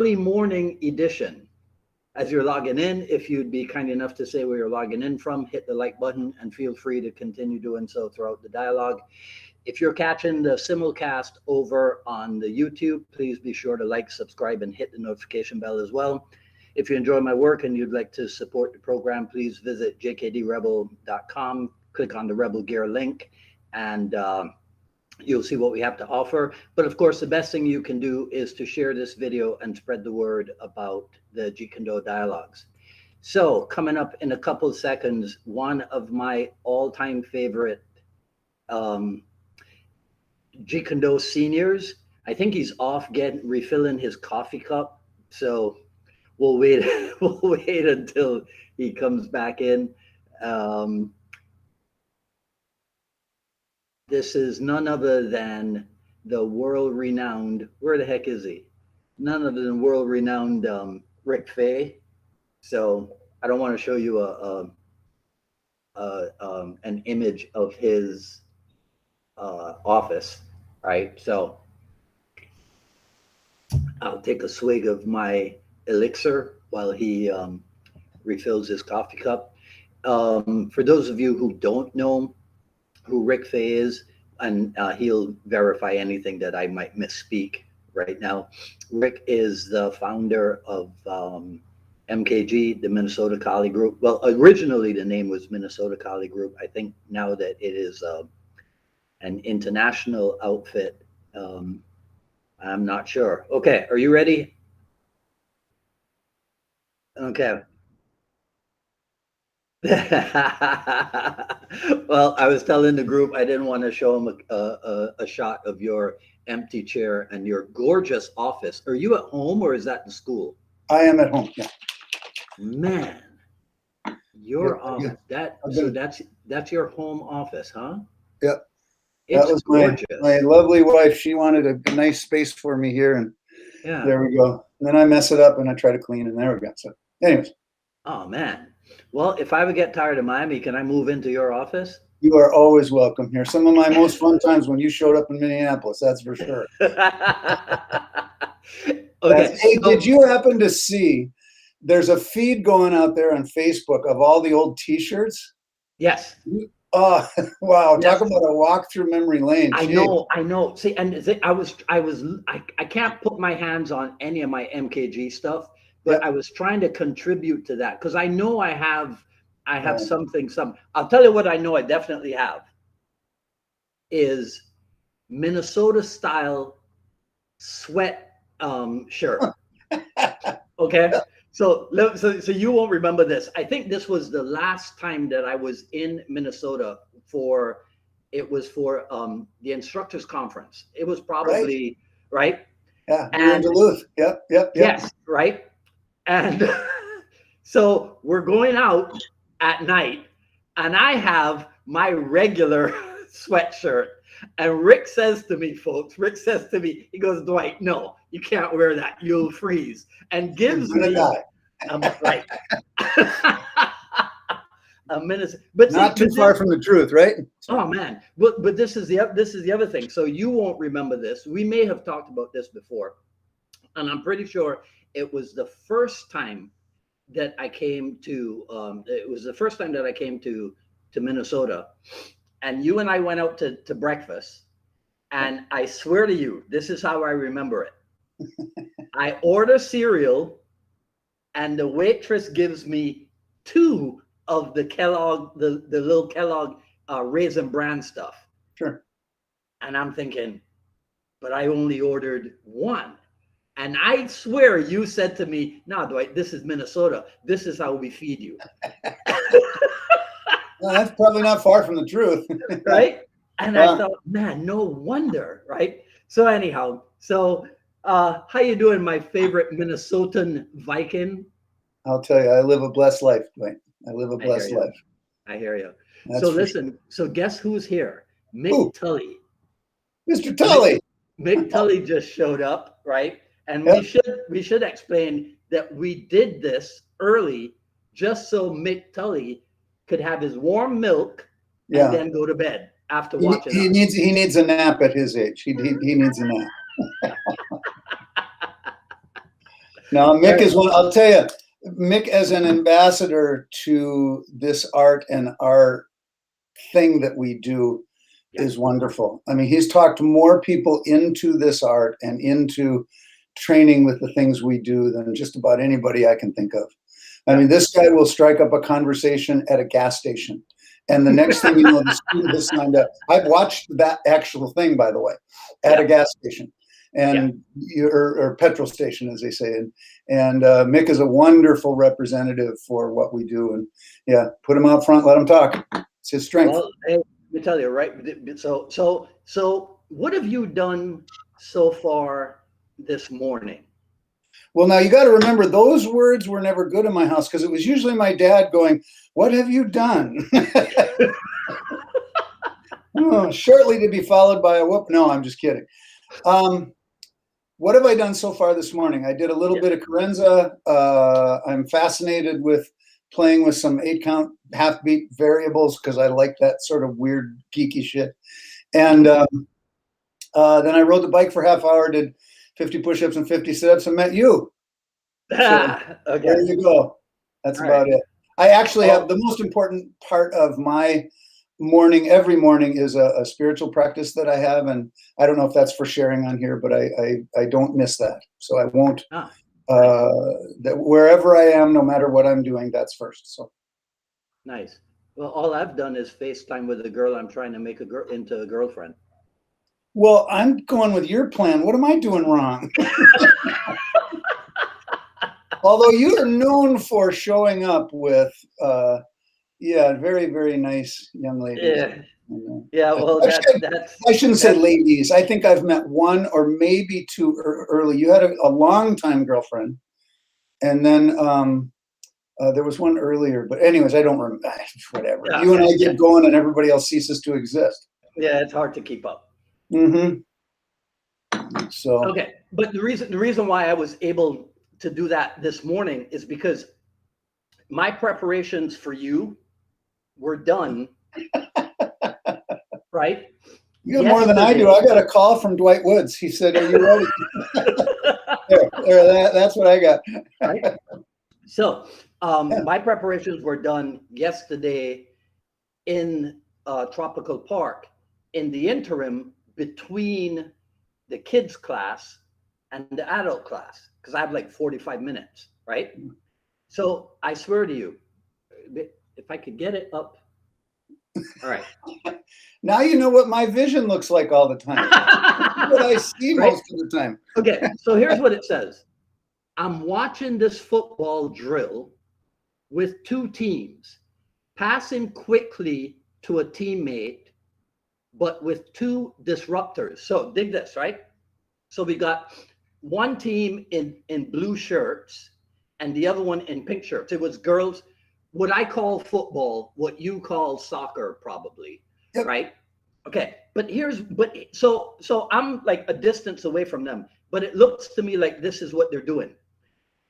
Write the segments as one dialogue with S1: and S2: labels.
S1: early morning edition. As you're logging in, if you'd be kind enough to say where you're logging in from, hit the like button and feel free to continue doing so throughout the dialogue. If you're catching the simulcast over on the YouTube, please be sure to like, subscribe, and hit the notification bell as well. If you enjoy my work and you'd like to support the program, please visit jkdrebel.com, click on the Rebel Gear link, and you'll see what we have to offer. But of course, the best thing you can do is to share this video and spread the word about the Jeet Kune dialogues. So coming up in a couple of seconds, one of my all-time favorite Jeet Kune seniors. I think he's off refilling his coffee cup. So we'll wait. We'll wait until he comes back in. This is none other than the world-renowned. Where the heck is he? None other than world-renowned Rick Faye. So I don't want to show you an image of his office, right? So I'll take a swig of my elixir while he refills his coffee cup. For those of you who don't know who Rick Faye is, and he'll verify anything that I might misspeak right now. Rick is the founder of MKG, the Minnesota Collie Group. Well, originally the name was Minnesota Collie Group. I think now that it is an international outfit, I'm not sure. Okay, are you ready? Okay. Well, I was telling the group I didn't want to show them a shot of your empty chair and your gorgeous office. Are you at home or is that in school?
S2: I am at home. Yeah.
S1: Man, your office. So that's your home office, huh?
S2: Yep.
S1: It's
S2: that was
S1: gorgeous.
S2: my lovely wife. She wanted a nice space for me here, and
S1: yeah,
S2: there we go. And then I mess it up and I try to clean, and there we go. So, anyways.
S1: Oh man. Well, if I ever get tired of Miami, can I move into your office?
S2: You are always welcome here. Some of my most fun times when you showed up in Minneapolis, that's for sure.
S1: Okay.
S2: Hey, did you happen to see there's a feed going out there on Facebook of all the old T-shirts?
S1: Yes.
S2: Oh, wow.
S1: Yes.
S2: Talk about a walk through memory lane.
S1: I know. See, and I can't put my hands on any of my MKG stuff, but yep. I was trying to contribute to that because I know I have something. I'll tell you what I know I definitely have is Minnesota style sweat shirt. Okay. So you won't remember this. I think this was the last time that I was in Minnesota for the instructors conference. It was probably right.
S2: Yeah, you're in Duluth. Yep.
S1: Yes, right. And so we're going out at night, and I have my regular sweatshirt. And Rick says to me, folks, he goes, Dwight, no, you can't wear that. You'll freeze. And gives me right. a minute. But
S2: not too far from the truth, right?
S1: Oh man. But this is the other thing. So you won't remember this. We may have talked about this before. And I'm pretty sure it was the first time that I came to Minnesota. And you and I went out to breakfast, and I swear to you, this is how I remember it. I order cereal, and the waitress gives me 2 of the Kellogg, the little Kellogg Raisin Bran stuff.
S2: Sure.
S1: And I'm thinking, but I only ordered 1. And I swear you said to me, no, Dwight, this is Minnesota. This is how we feed you.
S2: Well, that's probably not far from the truth.
S1: Right? And I thought, man, no wonder, right? So anyhow, how you doing, my favorite Minnesotan Viking?
S2: I'll tell you, I live a blessed life, Dwight. I live a blessed life.
S1: I hear you. That's so listen, so guess who's here? Mick Tully.
S2: Mr. Tully.
S1: Mick Tully just showed up, right? And we should explain that we did this early just so Mick Tully could have his warm milk and then go to bed after watching.
S2: He needs a nap at his age. He needs a nap. Now, Mick is one, I'll tell you, Mick as an ambassador to this art and our thing that we do is wonderful. I mean, he's talked more people into this art and into training with the things we do than just about anybody I can think of. I mean, this guy will strike up a conversation at a gas station. And the next thing you know, the student has signed up. I've watched that actual thing, by the way, at a gas station and or petrol station, as they say. And Mick is a wonderful representative for what we do. And put him out front, let him talk. It's his strength.
S1: Well, hey, let me tell you, right? So what have you done so far this morning?
S2: Well, now you got to remember, those words were never good in my house because it was usually my dad going, "What have you done?" Shortly to be followed by a whoop. No, I'm just kidding. What have I done so far this morning? I did a little bit of Carenza. I'm fascinated with playing with some 8-count half-beat variables because I like that sort of weird, geeky shit. And then I rode the bike for half hour, did 50 push-ups and 50 sit-ups, and met you. So,
S1: okay.
S2: There you go. That's
S1: All
S2: about
S1: right.
S2: it. I actually have the most important part of my morning, every morning, is a spiritual practice that I have, and I don't know if that's for sharing on here, but I don't miss that. So I won't, that wherever I am, no matter what I'm doing, that's first. So
S1: nice. Well, all I've done is FaceTime with a girl I'm trying to make into a girlfriend.
S2: Well, I'm going with your plan. What am I doing wrong? Although you are known for showing up with, very, very nice young ladies.
S1: Yeah. Well,
S2: I shouldn't say ladies. I think I've met one or maybe two early. You had a long-time girlfriend, and then there was one earlier. But anyways, I don't remember. Whatever. You and I get going, and everybody else ceases to exist.
S1: Yeah, it's hard to keep up.
S2: Mm-hmm. So
S1: okay, but the reason why I was able to do that this morning is because my preparations for you were done. Right?
S2: You have more than I do. I got a call from Dwight Woods. He said, "Are you ready?" That's what I got.
S1: Right? So my preparations were done yesterday in Tropical Park. In the interim between the kids class and the adult class, because I have like 45 minutes, right? So I swear to you, if I could get it up. All right.
S2: Now you know what my vision looks like all the time. What I see most of the time.
S1: Okay, so here's what it says. I'm watching this football drill with two teams, passing quickly to a teammate, but with two disruptors. So dig this, right? So we got one team in blue shirts and the other one in pink shirts. It was girls, what I call football, what you call soccer, probably, right? Okay, so I'm like a distance away from them, but it looks to me like this is what they're doing.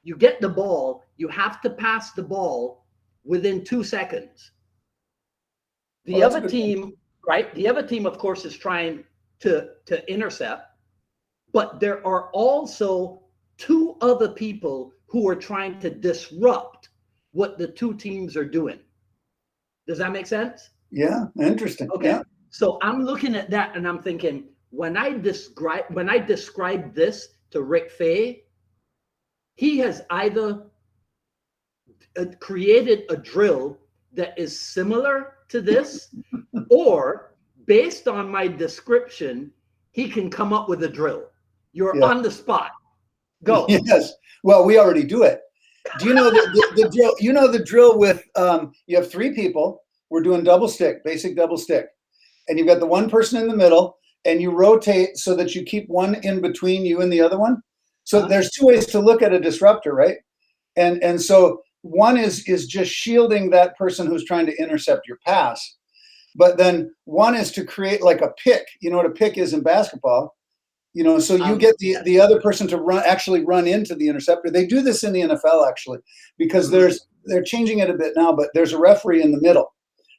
S1: You get the ball, you have to pass the ball within 2 seconds. The other team, right? The other team, of course, is trying to intercept, but there are also two other people who are trying to disrupt what the two teams are doing. Does that make sense?
S2: Yeah, interesting.
S1: Okay.
S2: Yeah.
S1: So I'm looking at that and I'm thinking, when I describe this to Rick Faye, he has either created a drill that is similar to this, or based on my description, he can come up with a drill. You're on the spot. Go.
S2: Yes. Well, we already do it. Do you know the drill? You know the drill with you have three people. We're doing double stick, basic double stick, and you've got the one person in the middle, and you rotate so that you keep one in between you and the other one. So there's two ways to look at a disruptor, right? And so one is just shielding that person who's trying to intercept your pass, but then one is to create like a pick. You know what a pick is in basketball? You know, so you get the other person to run into the interceptor. They do this in the NFL actually, because they're changing it a bit now, but there's a referee in the middle,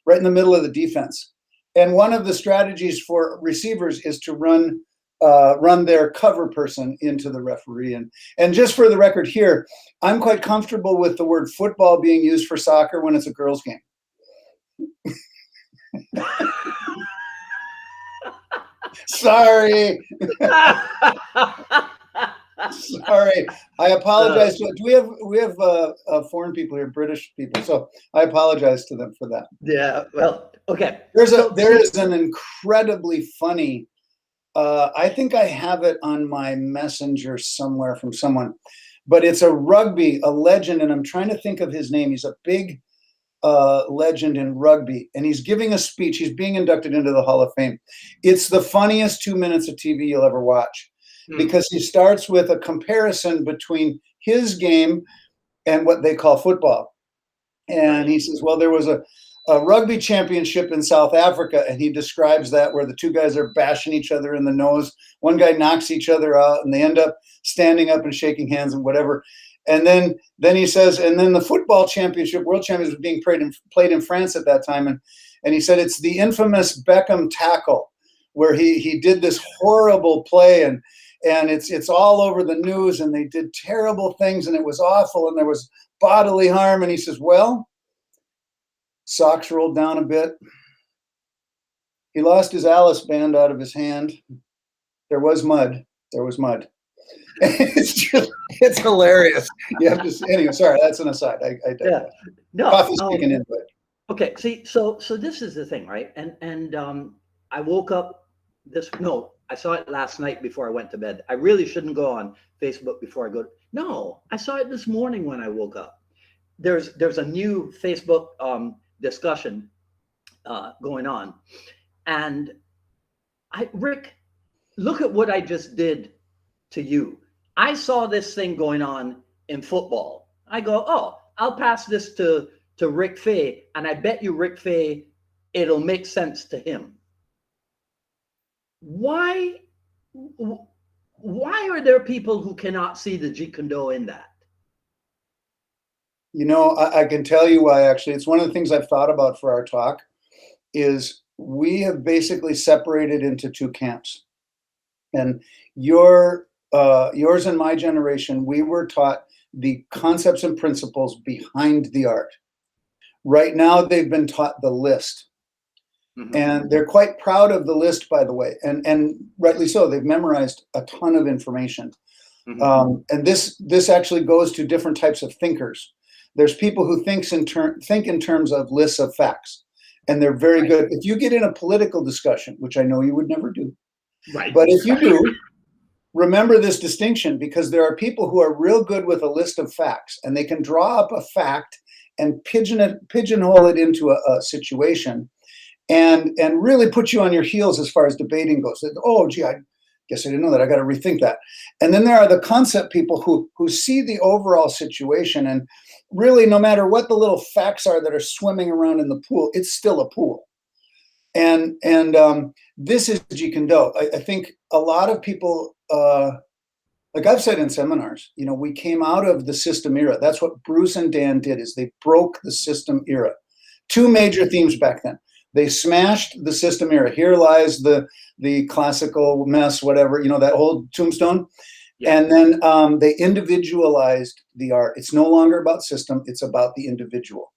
S2: right in the middle of the defense. And one of the strategies for receivers is to run run their cover person into the referee. And just for the record here, I'm quite comfortable with the word football being used for soccer when it's a girls' game. Sorry. Sorry, I apologize. We have foreign people here, British people, so I apologize to them for that.
S1: Yeah, well, okay.
S2: There is an incredibly funny. I think I have it on my messenger somewhere from someone, but it's a legend, and I'm trying to think of his name. He's a big legend in rugby, and he's giving a speech. He's being inducted into the Hall of Fame. It's the funniest 2 minutes of TV you'll ever watch, because he starts with a comparison between his game and what they call football. And he says, well, there was a rugby championship in South Africa, and he describes that, where the two guys are bashing each other in the nose. One guy knocks each other out, and they end up standing up and shaking hands and whatever. And then he says, and then the football championship, world championship, was being played in France at that time. And he said it's the infamous Beckham Tackle, where he did this horrible play, and it's all over the news, and they did terrible things, and it was awful, and there was bodily harm. And he says, well, socks rolled down a bit. He lost his Alice band out of his hand. There was mud. It's hilarious. You have to, anyway, sorry, that's an aside. I
S1: yeah. No,
S2: coffee's kicking in, but
S1: okay. See, so this is the thing, right? And I woke up I saw it last night before I went to bed. I really shouldn't go on Facebook before I go. No, I saw it this morning when I woke up. There's a new Facebook discussion going on, and Rick, look at what I just did to you. I saw this thing going on in football. I go, oh, I'll pass this to Rick Faye, and I bet you Rick Faye, it'll make sense to him. Why are there people who cannot see the Jeet Kune in that?
S2: You know, I can tell you why, actually. It's one of the things I've thought about for our talk, is we have basically separated into two camps. And yours and my generation, we were taught the concepts and principles behind the art. Right now, they've been taught the list. Mm-hmm. And they're quite proud of the list, by the way, and rightly so. They've memorized a ton of information. Mm-hmm. And this actually goes to different types of thinkers. There's people who think in terms of lists of facts, and they're very good. If you get in a political discussion, which I know you would never do, right? But if you do, remember this distinction, because there are people who are real good with a list of facts, and they can draw up a fact and pigeonhole it into a situation, and really put you on your heels as far as debating goes. Oh, gee, I guess I didn't know that. I got to rethink that. And then there are the concept people who see the overall situation, and really, no matter what the little facts are that are swimming around in the pool, it's still a pool. And this is Jeet Kune. I think a lot of people, like I've said in seminars, you know, we came out of the system era. That's what Bruce and Dan did, is they broke the system era. Two major themes back then. They smashed the system era. Here lies the classical mess, whatever, you know, that old tombstone. Yeah. And then they individualized the art. It's no longer about system. It's about the individual.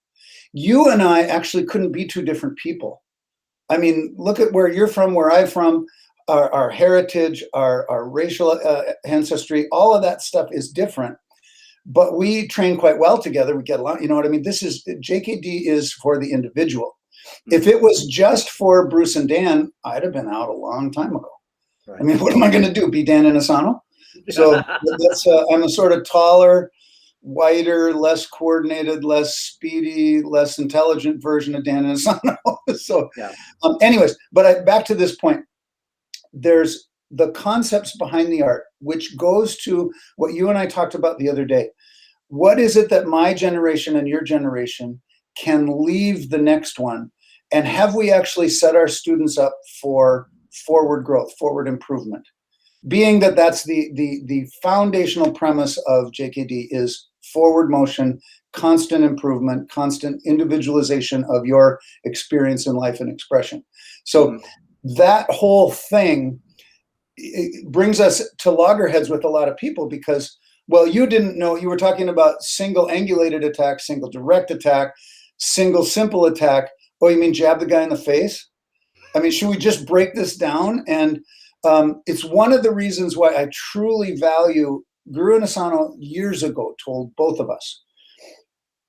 S2: You and I actually couldn't be two different people. I mean, look at where you're from, where I'm from, our heritage, our racial ancestry, all of that stuff is different. But we train quite well together. We get along, you know what I mean? JKD is for the individual. If it was just for Bruce and Dan, I'd have been out a long time ago. Right. I mean, what am I going to do? Be Dan Inosanto? So that's I'm a sort of taller, whiter, less coordinated, less speedy, less intelligent version of Dan Inosanto. So, yeah. Anyways, but back to this point. There's the concepts behind the art, which goes to what you and I talked about the other day. What is it that my generation and your generation can leave the next one? And have we actually set our students up for forward growth, forward improvement? Being that that's the foundational premise of JKD is forward motion, constant improvement, constant individualization of your experience in life and expression. So that whole thing, it brings us to loggerheads with a lot of people because, well, you didn't know, you were talking about single angulated attack, single direct attack, single simple attack. Oh, you mean jab the guy in the face? I mean, should we just break this down? And it's one of the reasons why I truly value, Guru Asano years ago told both of us,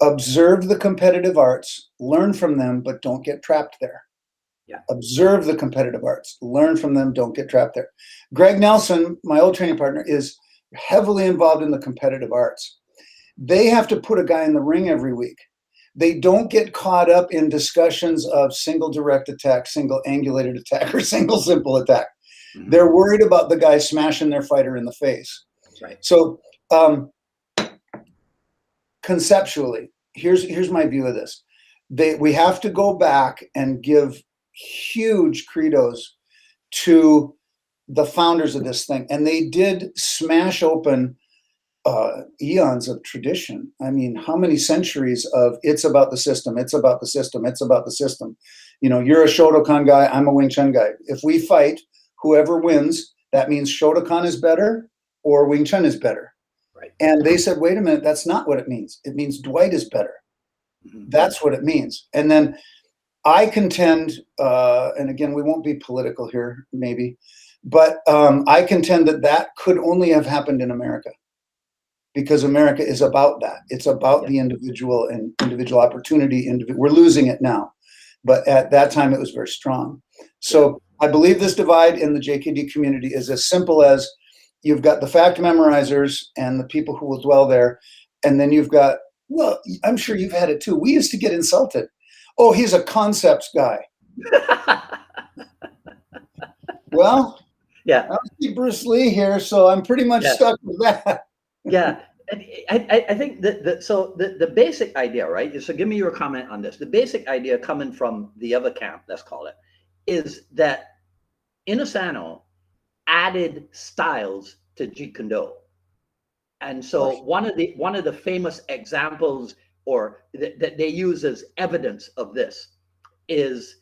S2: observe the competitive arts, learn from them, but don't get trapped there.
S1: Yeah.
S2: Observe the competitive arts, learn from them, don't get trapped there. Greg Nelson, my old training partner, is heavily involved in the competitive arts. They have to put a guy in the ring every week. They don't get caught up in discussions of single direct attack, single angulated attack, or single simple attack. Mm-hmm. They're worried about the guy smashing their fighter in the face.
S1: That's right.
S2: So conceptually, here's my view of this. We have to go back and give huge credos to the founders of this thing. And they did smash open eons of tradition. I mean, how many centuries of it's about the system, it's about the system, it's about the system. You know, you're a Shotokan guy, I'm a Wing Chun guy. If we fight, whoever wins, that means Shotokan is better or Wing Chun is better.
S1: Right.
S2: And they said, wait a minute, that's not what it means. It means Dwight is better. Mm-hmm. That's what it means. And then I contend, and again, we won't be political here, maybe, but I contend that could only have happened in America, because America is about that. It's about the individual and individual opportunity. We're losing it now, but at that time it was very strong. So I believe this divide in the JKD community is as simple as you've got the fact memorizers and the people who will dwell there, and then you've got, well, I'm sure you've had it too. We used to get insulted. Oh, he's a concepts guy. Well, yeah, I don't see Bruce Lee here, so I'm pretty much stuck with that.
S1: Yeah, and I think that the basic idea, right? So give me your comment on this. The basic idea coming from the other camp, let's call it, is that Inosanto added styles to Jeet Kune. And so one of the famous examples, or that they use as evidence of this, is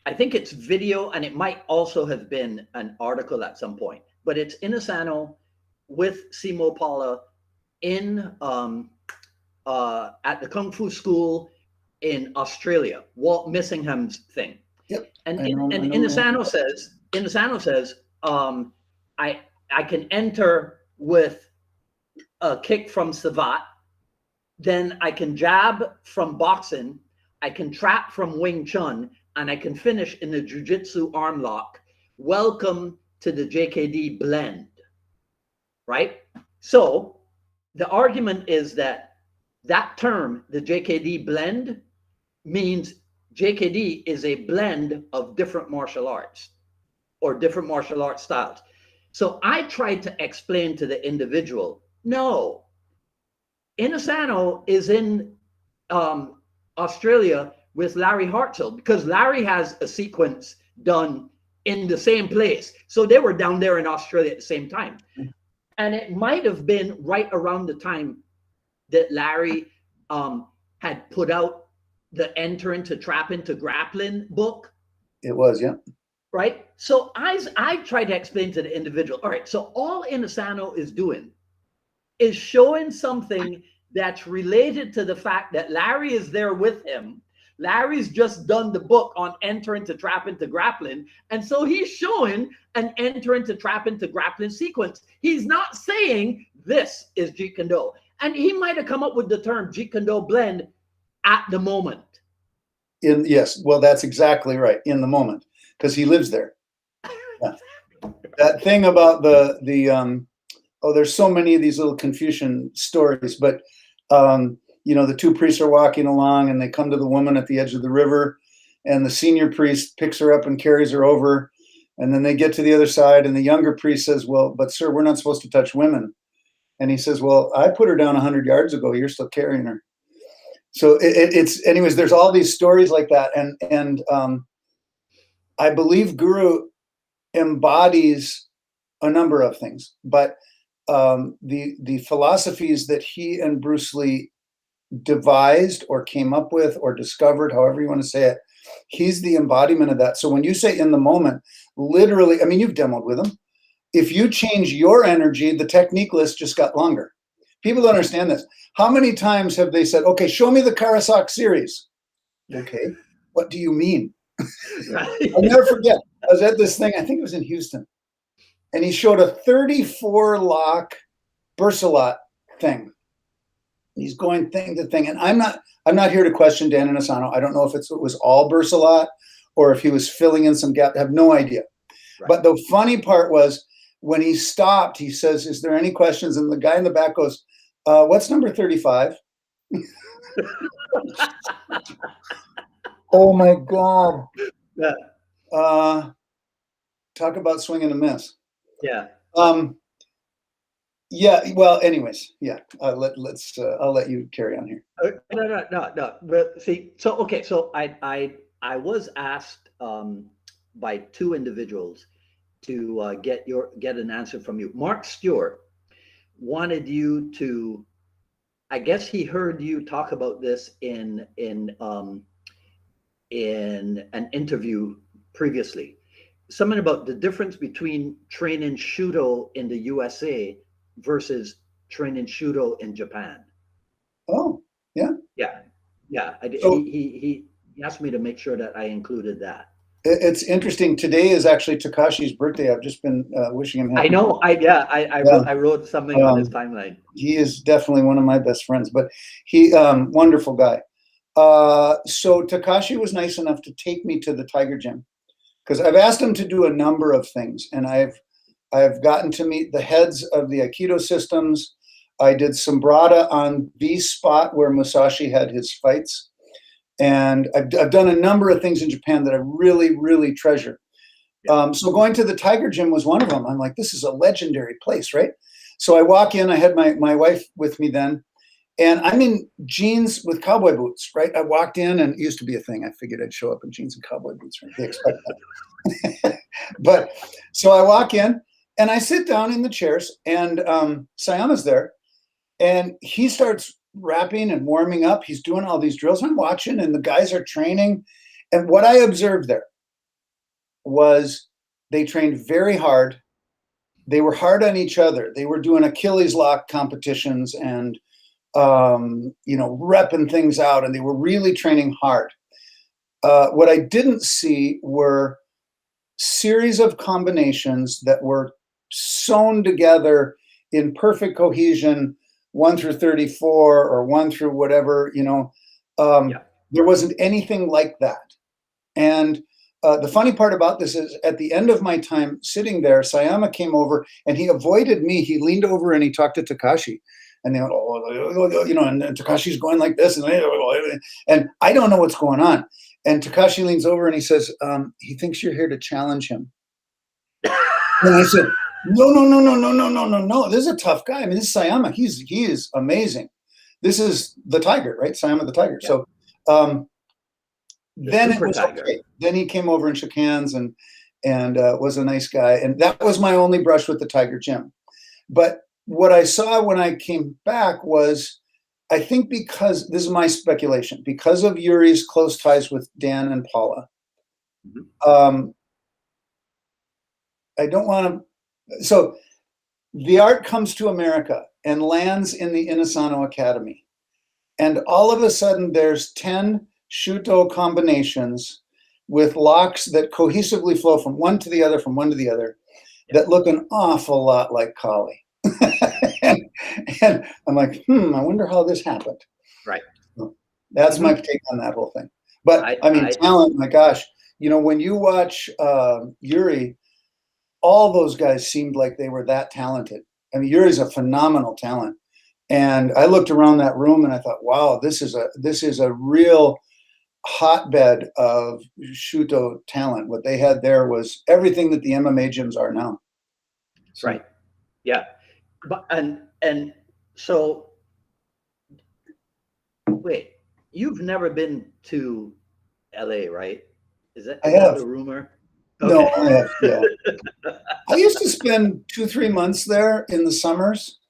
S1: I think it's video, and it might also have been an article at some point, but it's Inosanto with Simo Paula in at the Kung Fu school in Australia, Walt Missingham's thing.
S2: Yep.
S1: And Inosanto says, I can enter with a kick from Savat, then I can jab from boxing, I can trap from Wing Chun, and I can finish in the Jiu-Jitsu arm lock. Welcome to the JKD blend, right? So the argument is that term, the JKD blend, means JKD is a blend of different martial arts or different martial arts styles. So I tried to explain to the individual, no, Inosanto is in Australia with Larry Hartzell, because Larry has a sequence done in the same place. So they were down there in Australia at the same time. And it might have been right around the time that Larry had put out the Enter into Trap into Grappling book.
S2: It was, yeah.
S1: Right? So I tried to explain to the individual, all right, so all Inosanto is doing is showing something that's related to the fact that Larry is there with him. Larry's just done the book on Enter into Trap into Grappling. And so he's showing an Enter into Trap into Grappling sequence. He's not saying this is Jeet Kune. And he might have come up with the term Jeet Kune blend at the moment.
S2: Yes, well, that's exactly right. In the moment, because he lives there. Yeah. That thing about there's so many of these little Confucian stories, but the two priests are walking along and they come to the woman at the edge of the river, and the senior priest picks her up and carries her over, and then they get to the other side, and the younger priest says, well, but sir, we're not supposed to touch women. And he says, well, I put her down 100 yards ago, you're still carrying her. So it's anyways, there's all these stories like that, and I believe Guru embodies a number of things, but the philosophies that he and Bruce Lee devised or came up with or discovered, however you want to say it, he's the embodiment of that. So when you say in the moment, literally, I mean, you've demoed with him. If you change your energy, the technique list just got longer. People don't understand this. How many times have they said, okay, show me the Karasok series? Okay, what do you mean? I'll never forget. I was at this thing, I think it was in Houston, and he showed a 34 lock Bersalot thing. He's going thing to thing, and I'm not here to question Dan Inosanto. I don't know if it was all Bersalot or if he was filling in some gap. I have no idea. Right. But the funny part was when he stopped, he says, "Is there any questions?" And the guy in the back goes, "What's number 35?" Oh my God!
S1: Yeah.
S2: Talk about swing and a miss.
S1: Yeah.
S2: Yeah. Well, anyways, yeah. I'll let you carry on here.
S1: No. But see, so okay, so I was asked by two individuals to get an answer from you. Mark Stewart wanted you to. I guess he heard you talk about this in an interview previously. Something about the difference between training Shudo in the USA versus training Shudo in Japan.
S2: Oh, yeah.
S1: Yeah.
S2: So,
S1: he asked me to make sure that I included that.
S2: It's interesting. Today is actually Takashi's birthday. I've just been wishing him happy.
S1: I know. I wrote something on his timeline.
S2: He is definitely one of my best friends, but he wonderful guy. So Takashi was nice enough to take me to the Tiger Gym because I've asked him to do a number of things, and I've gotten to meet the heads of the Aikido systems. I did Sombrata on the spot where Musashi had his fights. And I've done a number of things in Japan that I really, really treasure. So going to the Tiger Gym was one of them. I'm like, this is a legendary place, right? So I walk in, I had my wife with me then, and I'm in jeans with cowboy boots, right? I walked in, and it used to be a thing. I figured I'd show up in jeans and cowboy boots, right? They expect that. But so I walk in, and I sit down in the chairs, and Sayama's there, and he starts rapping and warming up. He's doing all these drills. I'm watching, and the guys are training. And what I observed there was they trained very hard. They were hard on each other. They were doing Achilles lock competitions and, repping things out. And they were really training hard. What I didn't see were series of combinations that were sewn together in perfect cohesion, 1 through 34 or 1 through whatever, there wasn't anything like that. And the funny part about this is at the end of my time sitting there, Sayama came over and he avoided me. He leaned over and he talked to Takashi, and they went, and Takashi's going like this. And I don't know what's going on. And Takashi leans over and he says, he thinks you're here to challenge him. And I said, No. This is a tough guy. I mean, this is Sayama. He is amazing. This is the Tiger, right? Sayama the Tiger. Yeah. So then it was tiger. Okay. Then he came over and shook hands and was a nice guy. And that was my only brush with the Tiger Gym. But what I saw when I came back was, I think because, this is my speculation, because of Yuri's close ties with Dan and Paula, I don't want to. So the art comes to America and lands in the Inosanto Academy. And all of a sudden there's 10 Shuto combinations with locks that cohesively flow from one to the other, that look an awful lot like Kali. and I'm like, I wonder how this happened.
S1: Right.
S2: So that's my take on that whole thing. But talent, my gosh, when you watch Yuri, all those guys seemed like they were that talented. I mean, Yuri's a phenomenal talent. And I looked around that room and I thought, wow, this is a real hotbed of Shuto talent. What they had there was everything that the MMA gyms are now.
S1: So. Right. Yeah. But and so wait, you've never been to LA, right? Is that the rumor? Okay.
S2: No, I have. Yeah. I used to spend 2-3 months there in the summers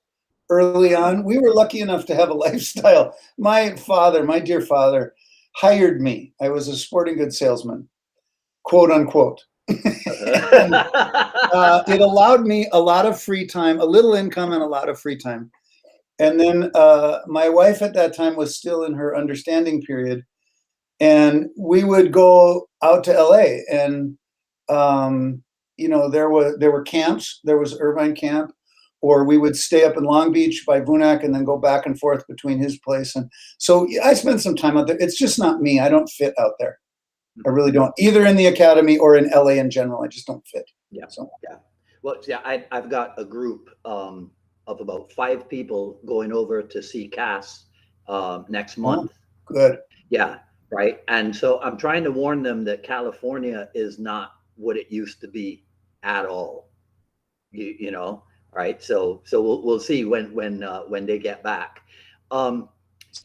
S2: early on. We were lucky enough to have a lifestyle. My dear father, hired me. I was a sporting goods salesman, quote unquote. And, it allowed me a lot of free time, a little income and a lot of free time. And then my wife at that time was still in her understanding period. And we would go out to LA and, there were camps. There was Irvine Camp, or we would stay up in Long Beach by Vunak and then go back and forth between his place. And so I spent some time out there. It's just not me. I don't fit out there. I really don't, either in the academy or in LA in general. I just don't fit.
S1: Yeah.
S2: So.
S1: Yeah. Well, yeah, I've got a group of about 5 people going over to see Cass next month.
S2: Oh, good.
S1: Yeah. Right. And so I'm trying to warn them that California is not what it used to be at all. You know, right? So we'll see when they get back.
S2: So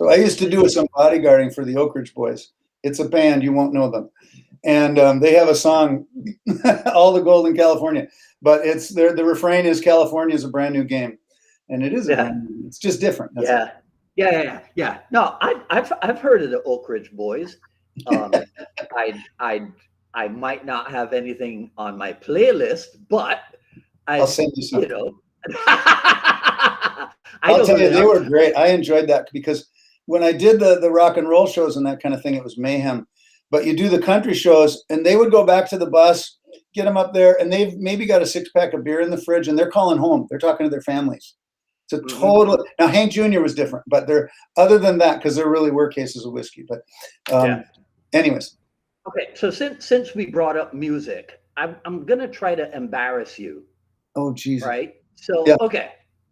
S2: I used to do some bodyguarding for the Oak Ridge Boys. It's a band, you won't know them. And they have a song, All the Gold in California, but the refrain is California is a brand new game. And it is a brand new, it's just different.
S1: That's yeah. No, I've heard of the Oak Ridge Boys. I might not have anything on my playlist, but
S2: I'll send you some.
S1: You know,
S2: I'll tell you, they were great. I enjoyed that because when I did the rock and roll shows and that kind of thing, it was mayhem. But you do the country shows, and they would go back to the bus, get them up there, and they've maybe got a 6-pack of beer in the fridge, and they're calling home. They're talking to their families. It's a total. Now Hank Jr. was different, but other than that, because there really were cases of whiskey. But anyways.
S1: Okay, so since we brought up music, I'm gonna try to embarrass you.
S2: Oh, Jesus.
S1: Right. So okay,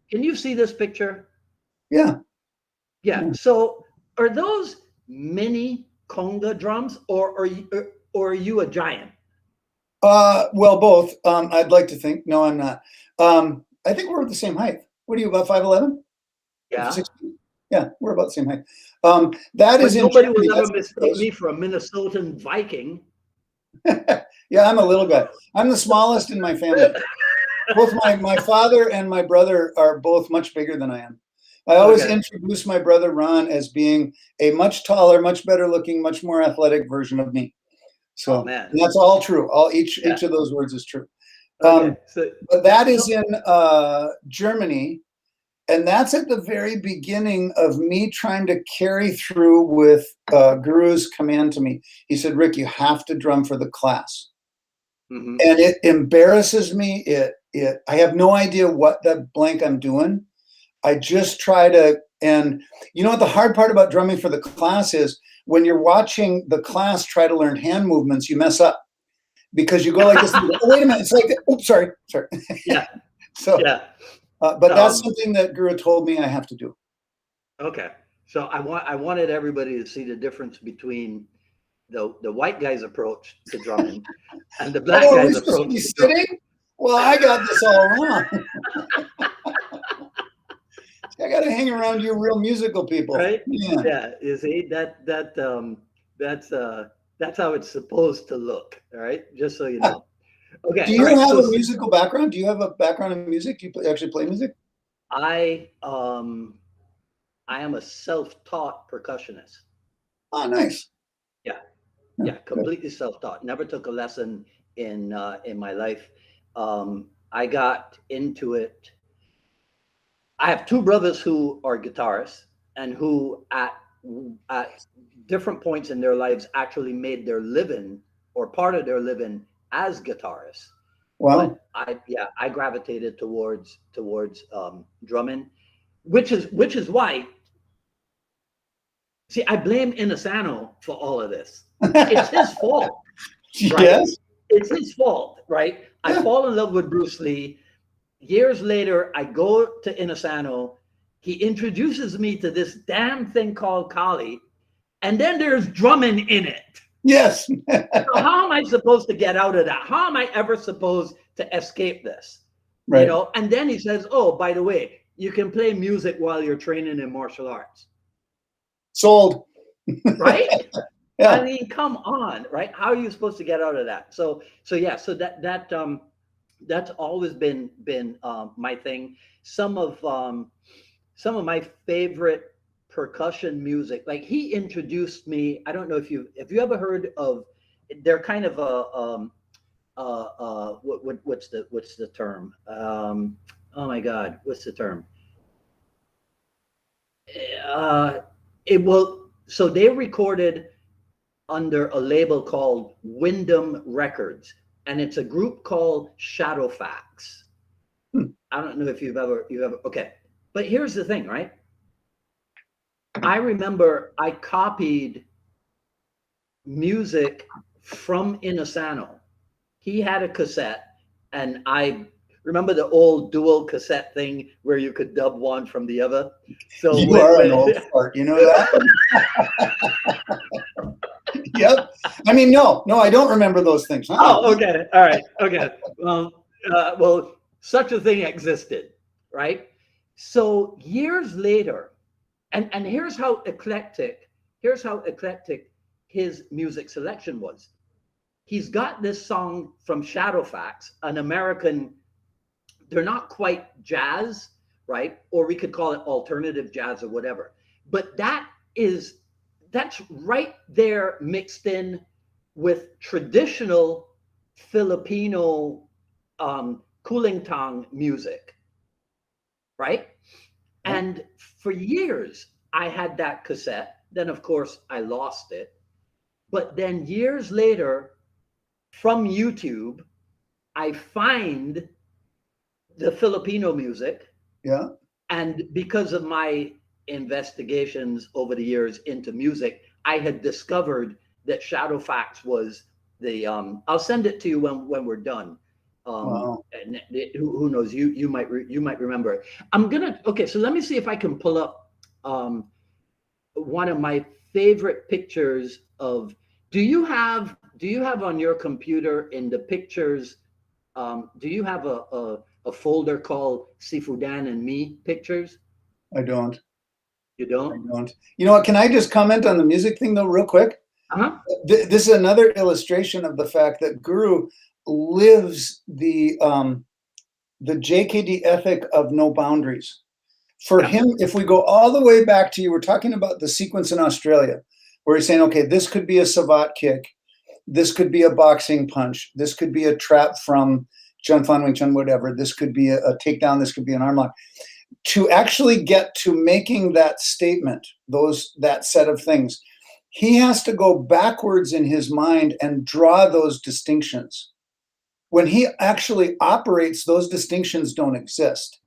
S1: can you see this picture?
S2: Yeah.
S1: Yeah. So are those mini conga drums, or are you a giant?
S2: Well, both. I'd like to think. No, I'm not. I think we're the same height. What are you, about 5'11"?
S1: Yeah.
S2: 16? Yeah, we're about the same height. That is
S1: nobody will ever mistake me for a Minnesotan Viking.
S2: Yeah, I'm a little guy. I'm the smallest in my family. Both my father and my brother are both much bigger than I am. I always introduce my brother Ron as being a much taller, much better looking, much more athletic version of me. So and that's all true. Each of those words is true. But that is in Germany, and that's at the very beginning of me trying to carry through with Guru's command to me. He said, "Rick, you have to drum for the class." And it embarrasses me. I have no idea what the blank I'm doing. I just try to, and you know what the hard part about drumming for the class is? When you're watching the class try to learn hand movements, you mess up because you go like this. Oh, wait a minute! It's like, oops, sorry.
S1: Yeah.
S2: But that's something that Guru told me I have to do.
S1: Okay, so I wanted everybody to see the difference between the white guy's approach to drumming and the black guy's approach to
S2: sitting. Well, I got this all wrong. I got to hang around you real musical people,
S1: right? Yeah. You see that's how it's supposed to look. All right, just so you know. Okay.
S2: Do you have a musical background? Do you have a background in music? Do you actually play music?
S1: I am a self-taught percussionist.
S2: Oh, nice.
S1: Yeah, completely self-taught. Never took a lesson in my life. I got into it. I have 2 brothers who are guitarists and who at different points in their lives actually made their living or part of their living as guitarists.
S2: Wow.
S1: But I gravitated towards drumming, which is why. See, I blame Inosano for all of this. It's his fault. Right?
S2: Yes.
S1: It's his fault, right? I fall in love with Bruce Lee. Years later, I go to Inosano. He introduces me to this damn thing called Kali, and then there's drumming in it.
S2: Yes.
S1: So how am I supposed to get out of that? How am I ever supposed to escape this?
S2: Right.
S1: You know. And then he says, "Oh, by the way, you can play music while you're training in martial arts."
S2: Sold.
S1: Right?
S2: Yeah.
S1: I mean, come on, right? How are you supposed to get out of that? So that's always been my thing. Some of my favorite percussion music. Like he introduced me. I don't know if you ever heard of. They're kind of a what's the term? Oh my God, what's the term? Uh, it will. So they recorded under a label called Wyndham Records, and it's a group called Shadowfax. I don't know if you've ever okay, but here's the thing, right? I remember I copied music from Inosano. He had a cassette, and I remember the old dual cassette thing where you could dub one from the other. So
S2: You are an old fart, you know that? Yep. I mean, no, I don't remember those things.
S1: Oh, okay. All right. Okay. Well, such a thing existed, right? So years later, and here's how eclectic his music selection was. He's got this song from Shadowfax, an American, they're not quite jazz, right? Or we could call it alternative jazz or whatever. But that's right there mixed in with traditional Filipino kulintang music, right? And for years, I had that cassette. Then, of course, I lost it. But then years later, from YouTube, I find the Filipino music.
S2: Yeah.
S1: And because of my investigations over the years into music, I had discovered that Shadowfax was the I'll send it to you when we're done.
S2: Wow.
S1: And who knows, you might remember it. I'm gonna okay, so let me see if I can pull up one of my favorite pictures of do you have on your computer in the pictures, do you have a folder called Sifudan and Me Pictures?
S2: I don't.
S1: You don't?
S2: You know what? Can I just comment on the music thing though, real quick?
S1: Uh-huh.
S2: This is another illustration of the fact that Guru lives the JKD ethic of no boundaries. For him, if we go all the way back to, you were talking about the sequence in Australia, where he's saying, okay, this could be a savate kick, this could be a boxing punch, this could be a trap from Chun Fan Wing Chun, whatever, this could be a takedown, this could be an arm lock. To actually get to making that statement, that set of things, he has to go backwards in his mind and draw those distinctions. When he actually operates, those distinctions don't exist.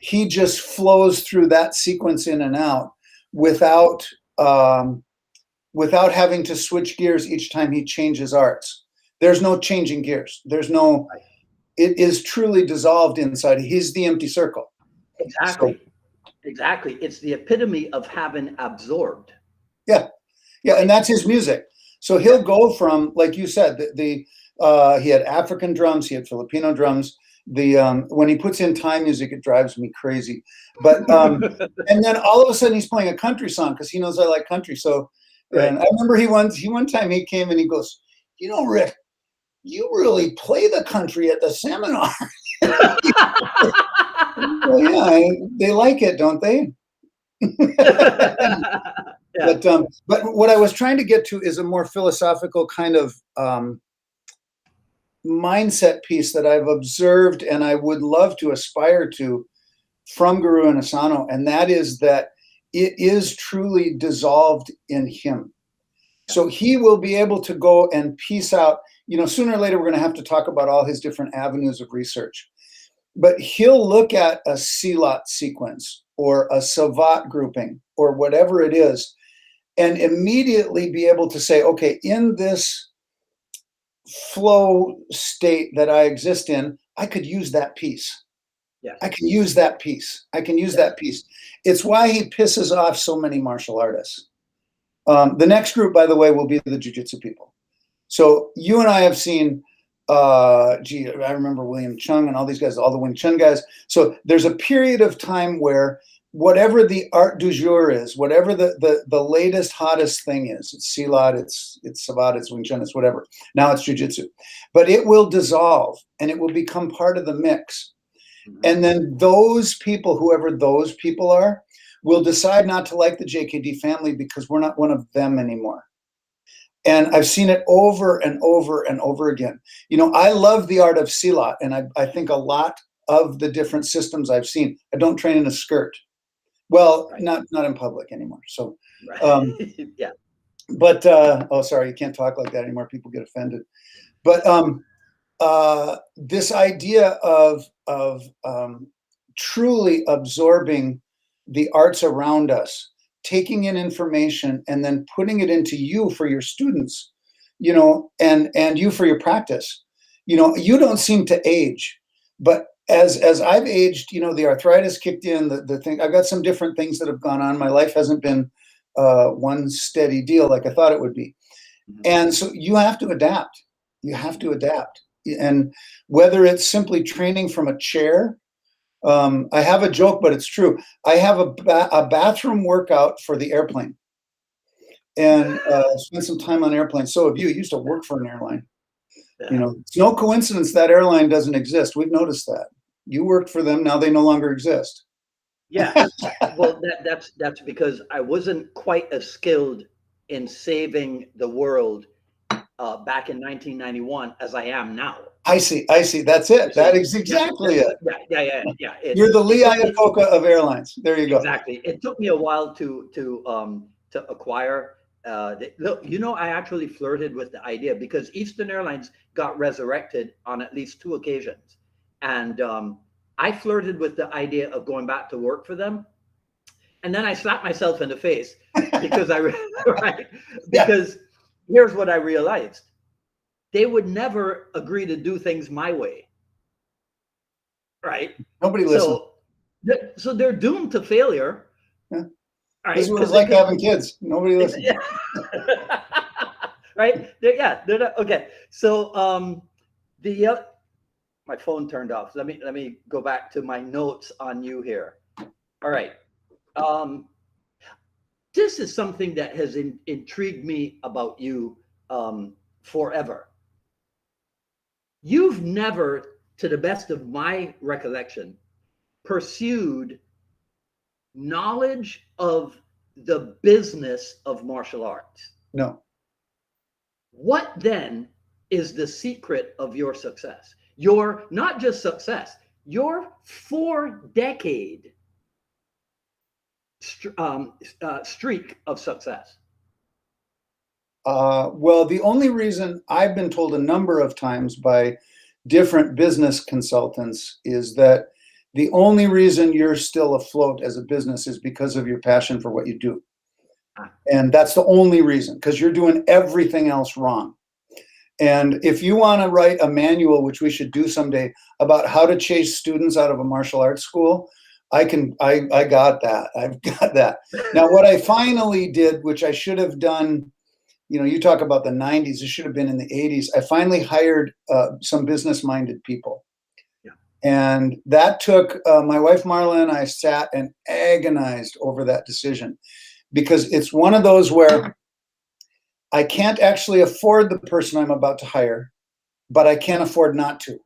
S2: He just flows through that sequence in and out without having to switch gears each time he changes arts. There's no changing gears. There's no, it is truly dissolved inside. He's the empty circle.
S1: Exactly. Exactly. It's the epitome of having absorbed.
S2: Yeah. Yeah. And that's his music. So he'll go from, like you said, he had African drums, he had Filipino drums. When he puts in Thai music, it drives me crazy. But and then all of a sudden he's playing a country song because he knows I like country. So and I remember one time he came and he goes, you know, Rick, you really play the country at the seminar. Well, yeah, they like it, don't they? Yeah. But what I was trying to get to is a more philosophical kind of mindset piece that I've observed and I would love to aspire to from Guru Inosano, and that is that it is truly dissolved in him. So he will be able to go and piece out, you know, sooner or later we're going to have to talk about all his different avenues of research. But he'll look at a Silat sequence or a Savat grouping or whatever it is and immediately be able to say, okay, in this flow state that I exist in, I could use that piece.
S1: Yes.
S2: I can use that piece. I can use that piece. It's why he pisses off so many martial artists. The next group, by the way, will be the jiu-jitsu people. So you and I have seen, I remember William Chung and all these guys, all the Wing Chun guys. So there's a period of time where whatever the art du jour is, whatever the latest, hottest thing is, it's Silat, it's Savat, it's Wing Chun, it's whatever. Now it's jiu-jitsu. But it will dissolve and it will become part of the mix. And then those people, whoever those people are, will decide not to like the JKD family because we're not one of them anymore. And I've seen it over and over and over again. You know, I love the art of silat, and I think a lot of the different systems I've seen. I don't train in a skirt. Well,
S1: Right.
S2: not in public anymore. So,
S1: Right. Yeah.
S2: but oh, sorry, you can't talk like that anymore. People get offended. But this idea of truly absorbing the arts around us, taking in information and then putting it into you for your students, you know, and you for your practice. You know, you don't seem to age, but as I've aged, you know, the arthritis kicked in, the thing, I've got some different things that have gone on. My life hasn't been one steady deal like I thought it would be. And so you have to adapt. You have to adapt. And whether it's simply training from a chair, I have a joke, but it's true. I have a bathroom workout for the airplane, and spent some time on airplanes. So have you. You used to work for an airline. You
S1: Yeah.
S2: know, it's no coincidence that airline doesn't exist. We've noticed that. You worked for them. Now they no longer exist.
S1: Yeah. Well, that's because I wasn't quite as skilled in saving the world back in 1991 as I am now.
S2: I see. I see. That's it.
S1: You see?
S2: That is exactly it.
S1: Yeah.
S2: You're the Lee
S1: It took me
S2: Iacocca of airlines. There you go.
S1: exactly. It took me a while to acquire. Look, you know, I actually flirted with the idea because Eastern Airlines got resurrected on at least 2 occasions, and I flirted with the idea of going back to work for them, and then I slapped myself in the face because right,
S2: Yeah.
S1: because here's what I realized: they would never agree to do things my way, right?
S2: Nobody listens.
S1: So they're doomed to failure,
S2: Yeah.
S1: right?
S2: This is what it's
S1: Because
S2: like having kids. Nobody listens.
S1: yeah. Right? They're not okay. So the my phone turned off. Let me go back to my notes on you here. All right. Um, this is something that has intrigued me about you forever. You've never, to the best of my recollection, pursued knowledge of the business of martial arts.
S2: No.
S1: What then is the secret of your success? Your not just success, your 4-decade streak of success.
S2: Well, the only reason I've been told a number of times by different business consultants is that the only reason you're still afloat as a business is because of your passion for what you do. And that's the only reason, because you're doing everything else wrong. And if you want to write a manual, which we should do someday, about how to chase students out of a martial arts school, I got that. I've got that. Now, what I finally did, which I should have done, you know, you talk about the 90s, it should have been in the 80s. I finally hired some business-minded people.
S1: Yeah.
S2: And that took, my wife Marla and I sat and agonized over that decision, because it's one of those where I can't actually afford the person I'm about to hire, but I can't afford not to.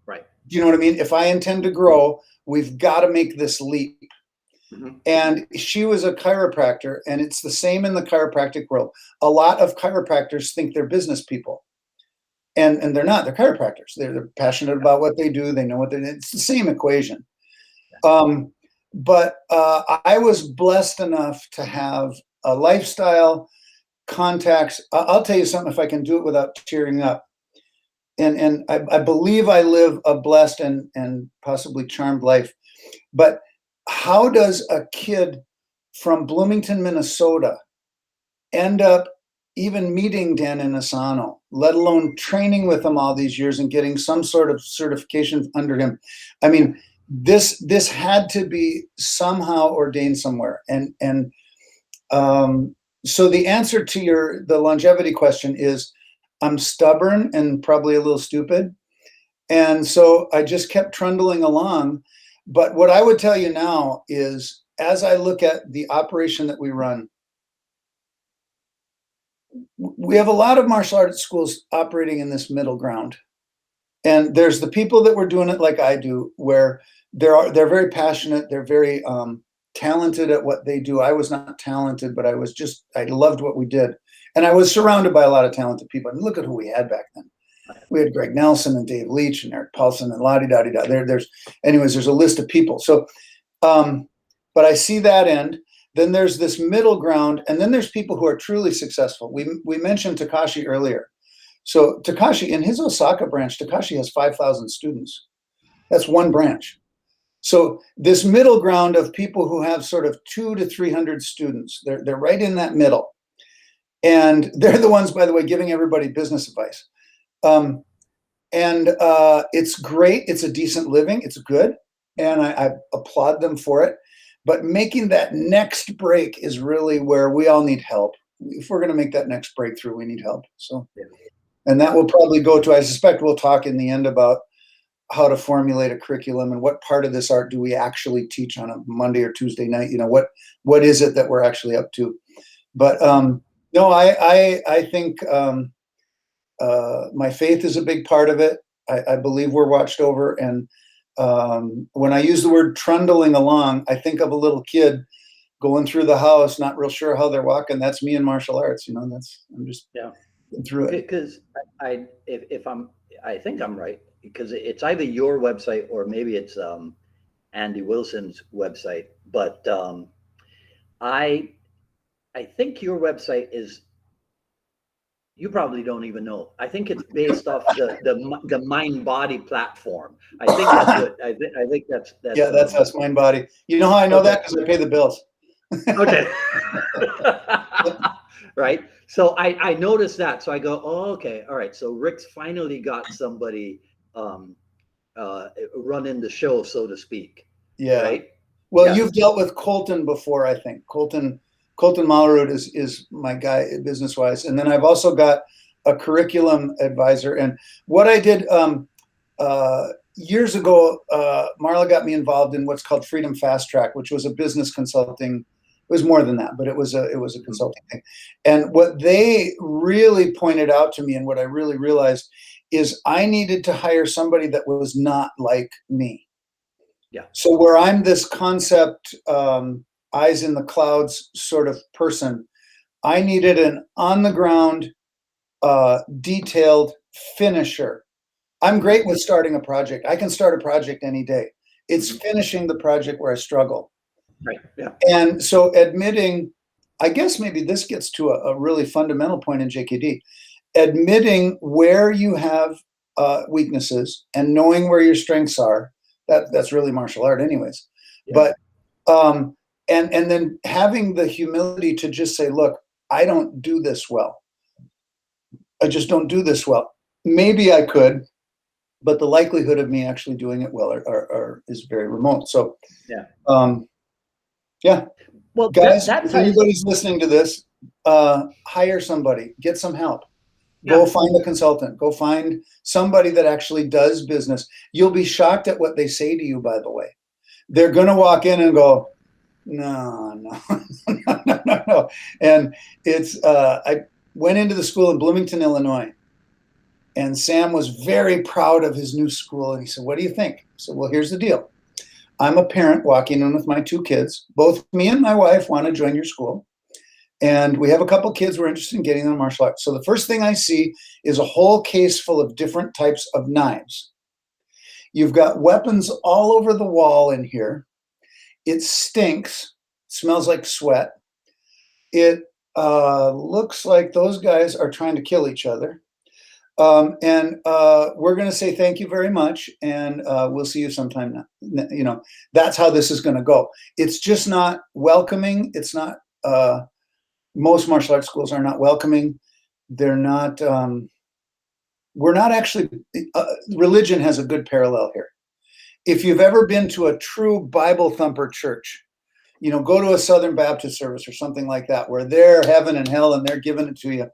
S1: Right.
S2: Do you know what I mean? If I intend to grow, we've got to make this leap.
S1: Mm-hmm.
S2: And she was a chiropractor, and it's the same in the chiropractic world. A lot of chiropractors think they're business people, and they're not. They're chiropractors. They're passionate about what they do. They know what it's the same equation. But I was blessed enough to have a lifestyle, contacts. I'll tell you something, if I can do it without tearing up. And I believe I live a blessed and possibly charmed life. But how does a kid from Bloomington, Minnesota end up even meeting Dan Inosanto, let alone training with him all these years and getting some sort of certification under him? I mean, this had to be somehow ordained somewhere. And so the answer to the longevity question is, I'm stubborn and probably a little stupid. And so I just kept trundling along. But what I would tell you now is, as I look at the operation that we run, we have a lot of martial arts schools operating in this middle ground. And there's the people that were doing it like I do, where they're very passionate, they're very talented at what they do. I was not talented, but I loved what we did. And I was surrounded by a lot of talented people. I mean, look at who we had back then. We had Greg Nelson and Dave Leach and Eric Paulson and la-di-da-di-da. There's a list of people. So, but I see that end. Then there's this middle ground, and then there's people who are truly successful. We mentioned Takashi earlier. So Takashi, in his Osaka branch, Takashi has 5,000 students. That's one branch. So this middle ground of people who have sort of 200 to 300 students, they're right in that middle. And they're the ones, by the way, giving everybody business advice. It's great. It's a decent living. It's good. And I applaud them for it. But making that next break is really where we all need help. If we're going to make that next breakthrough, we need help. So, and that will probably go to, I suspect we'll talk in the end about how to formulate a curriculum and what part of this art do we actually teach on a Monday or Tuesday night. You know, what is it that we're actually up to? But no, I think my faith is a big part of it. I believe we're watched over. And when I use the word trundling along, I think of a little kid going through the house, not real sure how they're walking. That's me in martial arts. You know, I'm just through it.
S1: Because I think I'm right, because it's either your website or maybe it's Andy Wilson's website. But I think your website is, you probably don't even know. I think it's based off the mind body platform. I think that's what I think that's
S2: that's us, mind body. You know how I know that? Because I pay the bills.
S1: Okay. Right. So I noticed that. So I go, oh, okay, all right. So Rick's finally got somebody running the show, so to speak.
S2: Yeah.
S1: Right.
S2: Well, you've dealt with Colton before, I think. Colton Malarud is my guy business wise. And then I've also got a curriculum advisor. And what I did years ago, Marla got me involved in what's called Freedom Fast Track, which was a business consulting. It was more than that, but it was a consulting thing. And what they really pointed out to me, and what I really realized, is I needed to hire somebody that was not like me.
S1: Yeah.
S2: So where I'm this concept, eyes in the clouds sort of person, I needed an on the ground, detailed finisher. I'm great with starting a project. I can start a project any day. It's finishing the project where I struggle.
S1: Right. Yeah.
S2: And so admitting, I guess maybe this gets to a really fundamental point in JKD, admitting where you have weaknesses and knowing where your strengths are. That's really martial art anyways. Yeah. But and then having the humility to just say, look, I don't do this well. I just don't do this well. Maybe I could, but the likelihood of me actually doing it well is very remote. So yeah. Well, guys, if anybody's listening to this, hire somebody, get some help. Go find a consultant. Go find somebody that actually does business. You'll be shocked at what they say to you, by the way. They're going to walk in and go, no. And it's, I went into the school in Bloomington, Illinois, and Sam was very proud of his new school. And he said, what do you think? I said, well, here's the deal. I'm a parent walking in with my two kids. Both me and my wife want to join your school. And we have a couple kids we're interested in getting them martial arts. So the first thing I see is a whole case full of different types of knives. You've got weapons all over the wall in here. It stinks, smells like sweat. It looks like those guys are trying to kill each other. And we're going to say thank you very much, and we'll see you sometime. You know, that's how this is going to go. It's just not welcoming. It's not. Most martial arts schools are not welcoming. They're not. We're not actually. Religion has a good parallel here. If you've ever been to a true Bible thumper church, you know, go to a Southern Baptist service or something like that, where they're heaven and hell and they're giving it to you.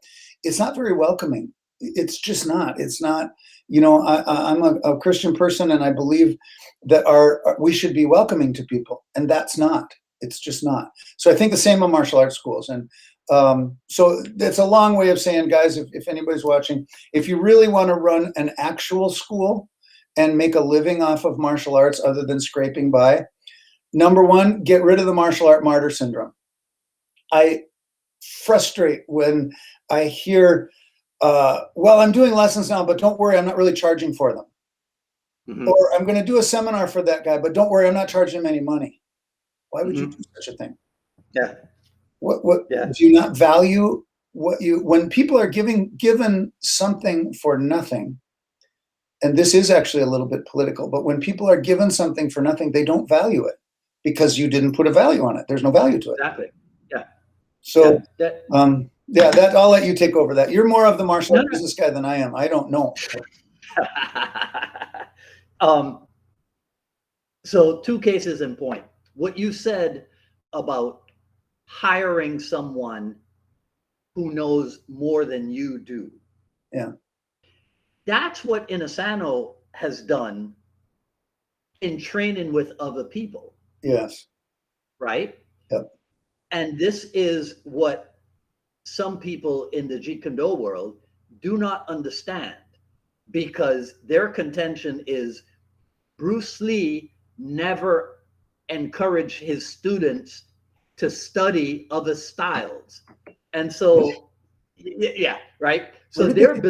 S2: It's not very welcoming. It's just not. It's not. You know, I'm a Christian person, and I believe that we should be welcoming to people, and that's not. It's just not. So I think the same on martial arts schools. And so that's a long way of saying, guys, if anybody's watching, if you really want to run an actual school and make a living off of martial arts other than scraping by, Number one, get rid of the martial art martyr syndrome. I frustrate when I hear, well, I'm doing lessons now, but don't worry, I'm not really charging for them.
S1: Mhm.
S2: Or I'm going to do a seminar for that guy, but don't worry, I'm not charging him any money. Why would you
S1: Mhm.
S2: do such a thing?
S1: Yeah.
S2: What
S1: Yeah.
S2: do you not value what you, when people are given something for nothing, and this is actually a little bit political, but when people are given something for nothing, they don't value it because you didn't put a value on it. There's no value to it.
S1: Exactly. Yeah.
S2: So,
S1: That
S2: yeah, that I'll let you take over that. You're more of the martial
S1: no,
S2: art business guy than I am. I don't know.
S1: no. So two cases in point. What you said about hiring someone who knows more than you do.
S2: Yeah.
S1: That's what Inasano has done in training with other people,
S2: Yes.
S1: right?
S2: Yep.
S1: And this is what some people in the Jeet Kune world do not understand, because their contention is Bruce Lee never encouraged his students to study other styles. And so, yeah, right.
S2: Where
S1: So
S2: did they get that?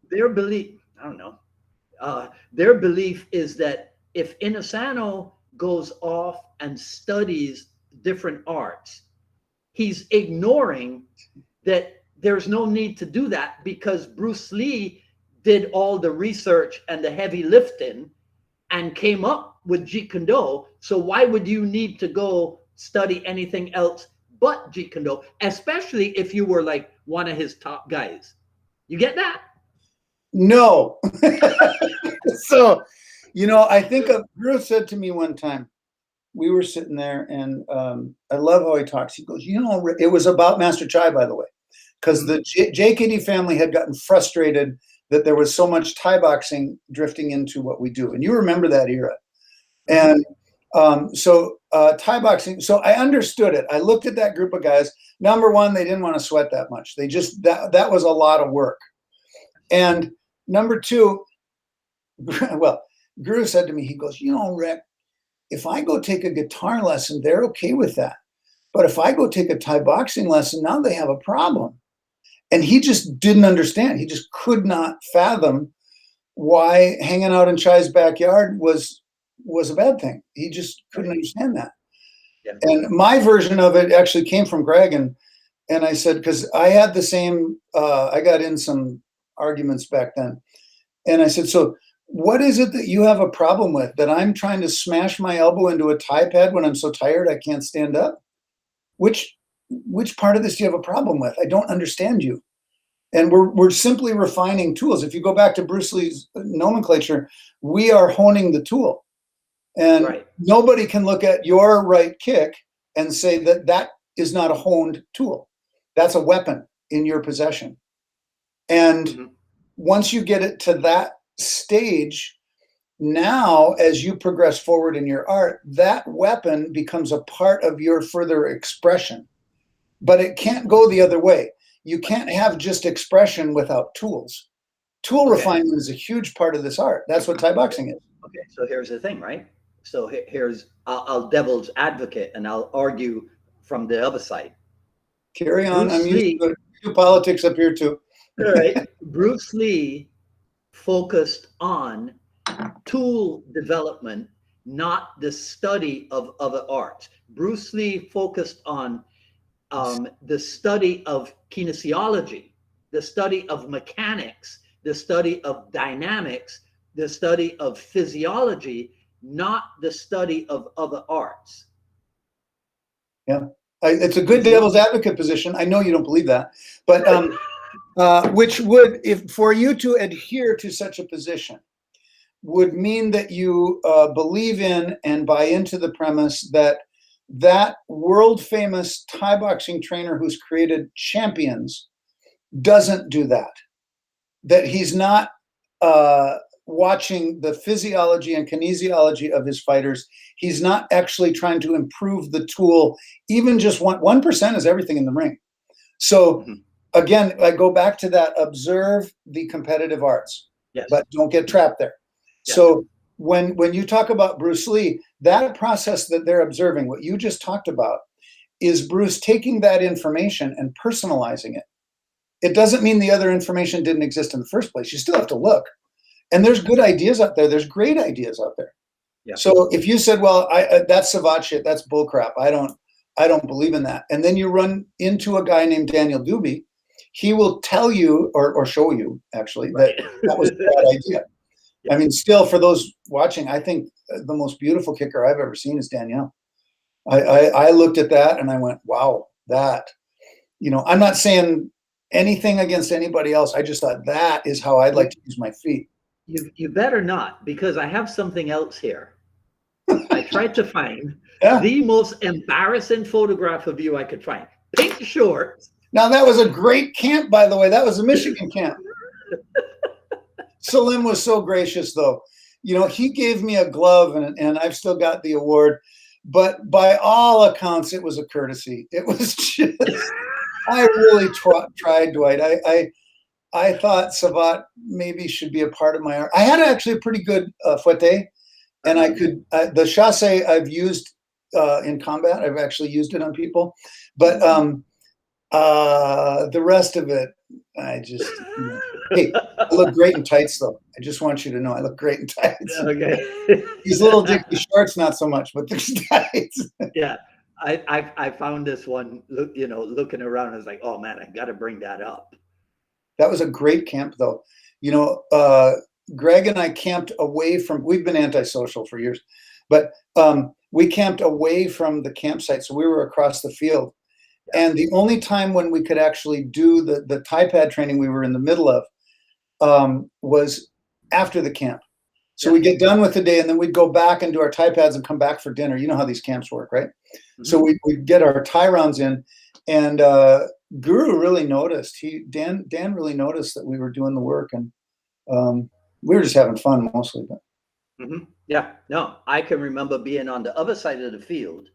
S1: their belief, I don't know, their belief is that if Inasano goes off and studies different arts, he's ignoring that there's no need to do that because Bruce Lee did all the research and the heavy lifting and came up with Jeet Kune Do. So why would you need to go study anything else but Jeet Kune Do, especially if you were like one of his top guys? You get that?
S2: No. So, I think Bruce said to me one time, we were sitting there, and I love how he talks. He goes, it was about Master Chai, by the way, because the JKD family had gotten frustrated that there was so much Thai boxing drifting into what we do. And you remember that era. And so Thai boxing, so I understood it. I looked at that group of guys. Number one, they didn't want to sweat that much. They just, that was a lot of work. And number two, well, Guru said to me, he goes, Rick, if I go take a guitar lesson, they're okay with that. But if I go take a Thai boxing lesson, now they have a problem. And he just didn't understand. He just could not fathom why hanging out in Chai's backyard was a bad thing. He just couldn't understand that.
S1: Yeah.
S2: And my version of it actually came from Greg. And I said, because I had the same, I got in some arguments back then. And I said, so what is it that you have a problem with? That I'm trying to smash my elbow into a Thai pad when I'm so tired I can't stand up? Which part of this do you have a problem with? I don't understand you. And we're simply refining tools. If you go back to Bruce Lee's nomenclature, we are honing the tool. And nobody can look at your right kick and say that that is not a honed tool. That's a weapon in your possession. And once you get it to that stage, now as you progress forward in your art, that weapon becomes a part of your further expression. But it can't go the other way. You can't have just expression without tools. Tool refinement is a huge part of this art. That's what Thai boxing is.
S1: Okay, so here's the thing, right? So here's, I'll devil's advocate and I'll argue from the other side.
S2: Carry on. I'm used to do politics up here too.
S1: All right. Bruce Lee focused on tool development, not the study of other arts. Bruce Lee focused on the study of kinesiology, the study of mechanics, the study of dynamics, the study of physiology, not the study of other arts.
S2: Yeah, it's a good devil's advocate position. I know you don't believe that, but which would, if for you to adhere to such a position, would mean that you believe in and buy into the premise that that world famous Thai boxing trainer who's created champions doesn't do that. That he's not watching the physiology and kinesiology of his fighters. He's not actually trying to improve the tool. Even just 1% is everything in the ring. So again, I go back to that, observe the competitive arts, but don't get trapped there. Yes. So when you talk about Bruce Lee, that process that they're observing, what you just talked about, is Bruce taking that information and personalizing it. It doesn't mean the other information didn't exist in the first place. You still have to look. And there's good ideas out there. There's great ideas out there.
S1: Yeah.
S2: So if you said, well, that's Savat shit, that's bullcrap. I don't believe in that. And then you run into a guy named Daniel Dubey, he will tell you or show you actually
S1: Right.
S2: that was a bad idea.
S1: Yeah.
S2: I mean, still for those watching, I think the most beautiful kicker I've ever seen is Danielle. I looked at that and I went, wow, that, I'm not saying anything against anybody else. I just thought that is how I'd like to use my feet.
S1: You better not, because I have something else here. I tried to find the most embarrassing photograph of you I could find. Pink shorts.
S2: Now that was a great camp, by the way. That was a Michigan camp. Salim was so gracious, though. He gave me a glove, and I've still got the award. But by all accounts, it was a courtesy. It was just, I really tried, Dwight. I thought Savat maybe should be a part of my art. I had actually a pretty good fouette, and I could, the chasse I've used in combat. I've actually used it on people. But the rest of it, I just, hey, I look great in tights, though. I just want you to know I look great in tights.
S1: Okay.
S2: These little dicky shorts, not so much, but the tights.
S1: Yeah. I found this one, looking around, I was like, oh man, I got to bring that up.
S2: That was a great camp, though. Greg and I camped away from, we've been antisocial for years, but we camped away from the campsite. So we were across the field. Yeah. And the only time when we could actually do the Thai pad training we were in the middle of was after the camp. So we'd get done with the day and then we'd go back and do our Thai pads and come back for dinner. You know how these camps work, right? Mm-hmm. So we'd get our Thai rounds in, and Guru really noticed. Dan really noticed that we were doing the work, and we were just having fun mostly. But.
S1: Mm-hmm. Yeah, no, I can remember being on the other side of the field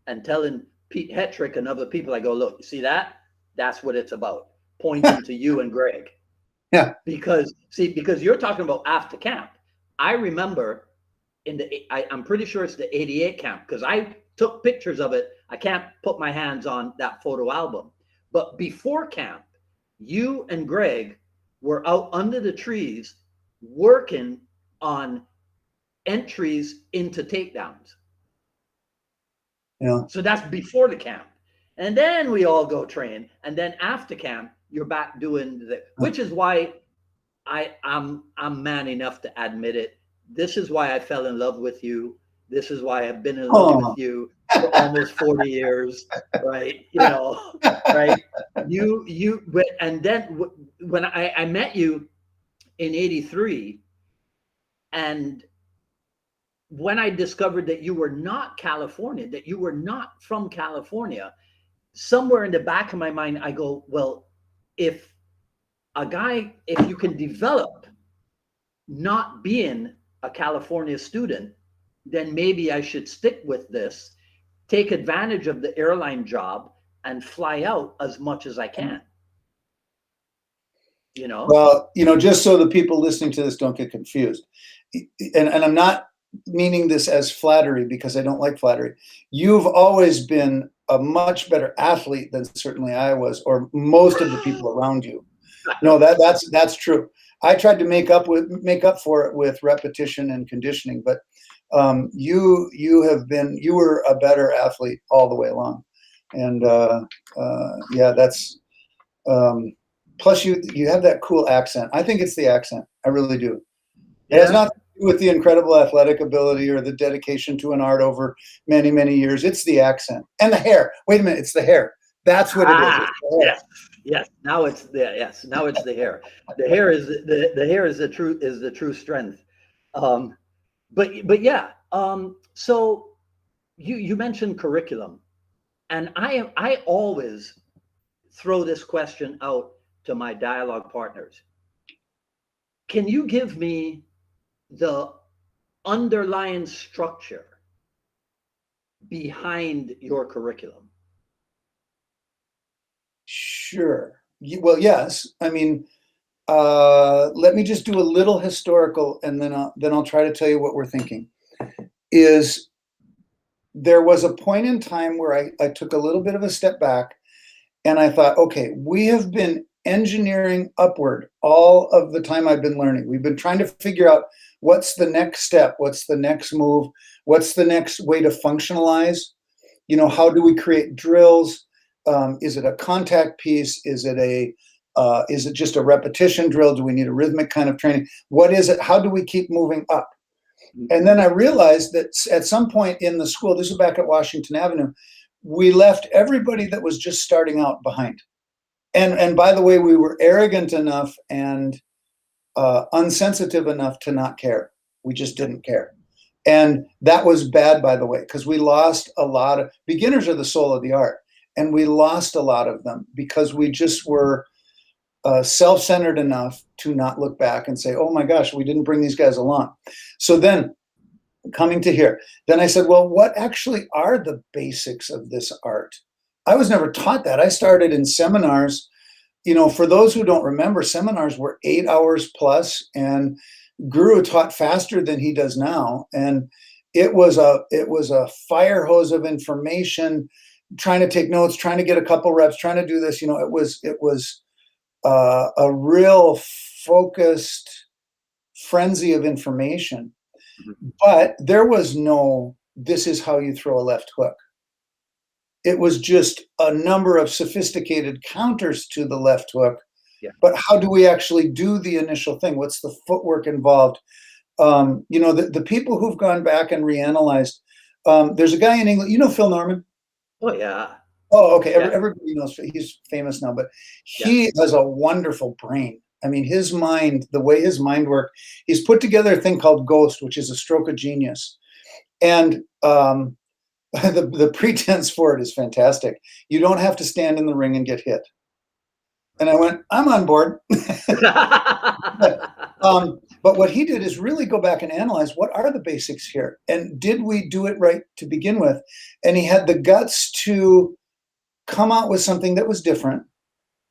S1: and telling Pete Hetrick and other people, I go, look, see that? That's what it's about. Pointing to you and Greg.
S2: Yeah.
S1: Because you're talking about after camp. I remember I'm pretty sure it's the 88 camp, because I took pictures of it. I can't put my hands on that photo album. But before camp, you and Greg were out under the trees working on entries into takedowns.
S2: Yeah.
S1: So that's before the camp. And then we all go train. And then after camp, you're back doing which is why I'm man enough to admit it. This is why I fell in love with you. This is why I've been in love with you for almost 40 years, right? Right? And then when I met you in 83, and when I discovered that you were not California, that you were not from California, somewhere in the back of my mind, I go, well, if you can develop not being a California student, then maybe I should stick with this, take advantage of the airline job, and fly out as much as I can.
S2: Well, just so the people listening to this don't get confused, and I'm not meaning this as flattery, because I don't like flattery. You've always been a much better athlete than certainly I was, or most of the people around you. No, that's true. I tried to make up for it with repetition and conditioning, but you were a better athlete all the way along, and that's. Plus, you have that cool accent. I think it's the accent. I really do. It has nothing to do with the incredible athletic ability or the dedication to an art over many, many years. It's the accent and the hair. Wait a minute, it's the hair. That's what it is.
S1: Yes. Now it's the hair. The hair is the true strength. But yeah. So you mentioned curriculum, and I always throw this question out to my dialogue partners. Can you give me the underlying structure behind your curriculum?
S2: Sure. Well, yes. I mean, let me just do a little historical, and then I'll try to tell you what we're thinking. Is there was a point in time where I took a little bit of a step back, and I thought, okay, we have been engineering upward all of the time I've been learning. We've been trying to figure out what's the next step, what's the next move, what's the next way to functionalize. You know, how do we create drills? Is it a contact piece? Is it just a repetition drill? Do we need a rhythmic kind of training? What is it? How do we keep moving up? And then I realized that at some point in the school, this was back at Washington Avenue, we left everybody that was just starting out behind. And by the way, we were arrogant enough and unsensitive enough to not care. We just didn't care. And that was bad, by the way, because we lost a lot of beginners are the soul of the art. And we lost a lot of them because we just were self-centered enough to not look back and say, oh my gosh, we didn't bring these guys along. So then coming to here, then I said, well, what actually are the basics of this art? I was never taught that. I started in seminars. You know, for those who don't remember, seminars were 8 hours plus, and Guru taught faster than he does now. And it was a fire hose of information, trying to take notes, trying to get a couple reps, trying to do this. You know, it was a real focused frenzy of information. But there was no, this is how you throw a left hook. It was just a number of sophisticated counters to the left hook.
S1: Yeah.
S2: But how do we actually do the initial thing? What's the footwork involved? You know, the people who've gone back and reanalyzed, there's a guy in England, you know Phil Norman?
S1: Oh, yeah.
S2: Oh, okay.
S1: Yeah.
S2: Everybody knows he's famous now, but he has a wonderful brain. I mean, his mind, the way his mind worked, he's put together a thing called Ghost, which is a stroke of genius. And the pretense for it is fantastic. You don't have to stand in the ring and get hit. And I went, I'm on board. But what he did is really go back and analyze what are the basics here? And did we do it right to begin with? And he had the guts to come out with something that was different,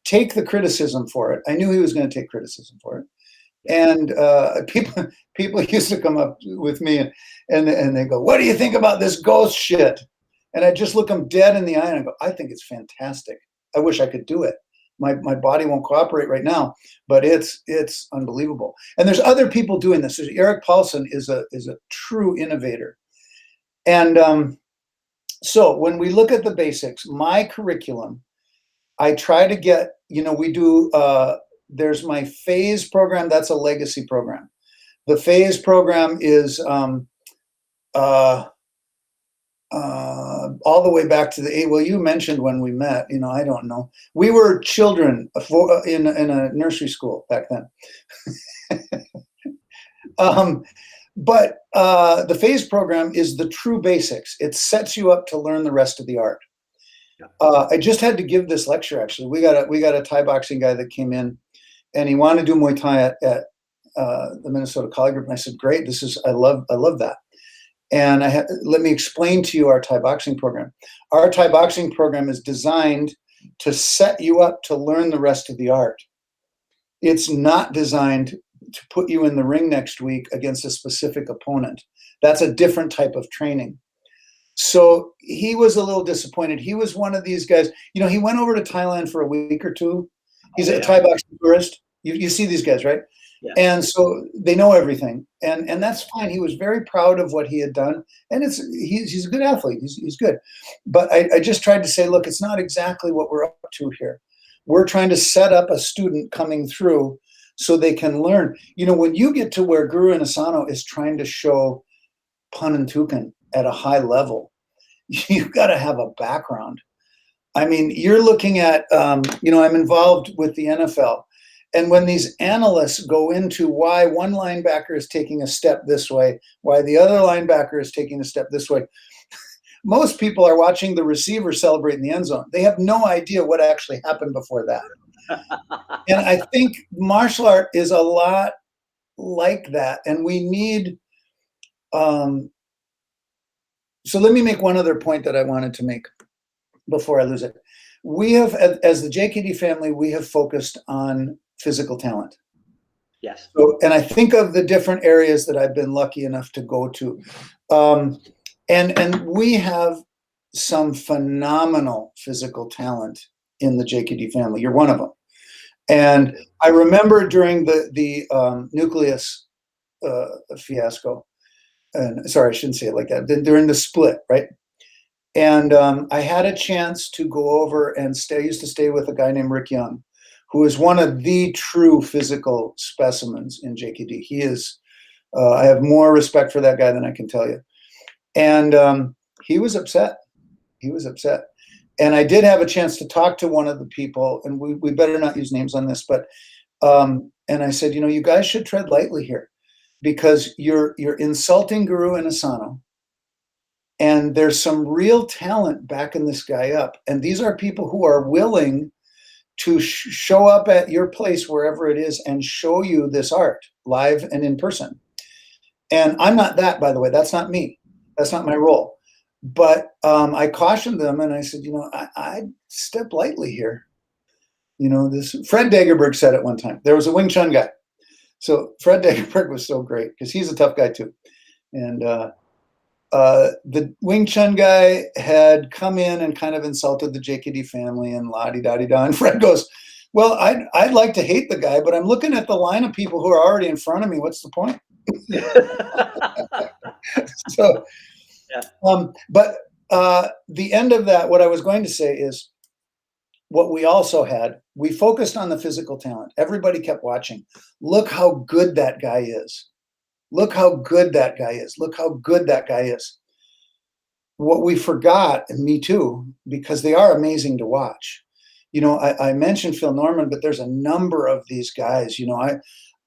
S2: take the criticism for it. I knew he was going to take criticism for it. And people used to come up with me and they go, what do you think about this ghost shit? And I just look them dead in the eye and I go, I think it's fantastic. I wish I could do it. My body won't cooperate right now, but it's unbelievable. And there's other people doing this. There's Eric Paulson is a true innovator. And so when we look at the basics, my curriculum, I try to get, you know, we do, there's my Phase program. That's a legacy program. The Phase program is all the way back to the, well, you mentioned when we met, you know, I don't know. We were children in a nursery school back then. But the Phase program is the true basics. It sets you up to learn the rest of the art. I just had to give this lecture, actually. We got a Thai boxing guy that came in, and he wanted to do Muay Thai at the Minnesota College Group. And I said, great, I love that. And let me explain to you our Thai boxing program. Our Thai boxing program is designed to set you up to learn the rest of the art. It's not designed to put you in the ring next week against a specific opponent. That's a different type of training. So he was a little disappointed. He was one of these guys, you know, he went over to Thailand for a week or two. He's a Thai boxing tourist. You see these guys, right? Yeah. And so they know everything, and that's fine. He was very proud of what he had done, and he's a good athlete. He's good, but I just tried to say, look, it's not exactly what we're up to here. We're trying to set up a student coming through so they can learn. You know, when you get to where Guru Inasano is trying to show Panantukan at a high level, you've got to have a background. I mean, you're looking at, you know, I'm involved with the NFL. And when these analysts go into why one linebacker is taking a step this way, why the other linebacker is taking a step this way, most people are watching the receiver celebrate in the end zone. They have no idea what actually happened before that. And I think martial art is a lot like that. And we need, so let me make one other point that I wanted to make before I lose it. We have, as the JKD family, we have focused on physical talent.
S1: Yes.
S2: So, and I think of the different areas that I've been lucky enough to go to. And we have some phenomenal physical talent in the JKD family. You're one of them. And I remember during the nucleus fiasco, and sorry, I shouldn't say it like that, during the split, right? And I had a chance to go over and stay. I used to stay with a guy named Rick Young, who is one of the true physical specimens in JKD. He is, I have more respect for that guy than I can tell you. And he was upset. He was upset. And I did have a chance to talk to one of the people, and we better not use names on this, but, and I said, you guys should tread lightly here, because you're insulting Guru and Asano. And there's some real talent backing this guy up. And these are people who are willing to show up at your place, wherever it is, and show you this art live and in person. And I'm not that, by the way. That's not me. That's not my role. But I cautioned them, and I said, I'd step lightly here. This Fred Dagerberg said it one time. There was a Wing Chun guy. So Fred Dagerberg was so great because he's a tough guy too. And the Wing Chun guy had come in and kind of insulted the JKD family and la-di-da-di-da. And Fred goes, well, I'd like to hate the guy, but I'm looking at the line of people who are already in front of me. What's the point? So, yeah. But the end of that, what I was going to say is, what we also had, we focused on the physical talent. Everybody kept watching. Look how good that guy is. Look how good that guy is. Look how good that guy is. What we forgot, and me too, because they are amazing to watch. I mentioned Phil Norman, but there's a number of these guys.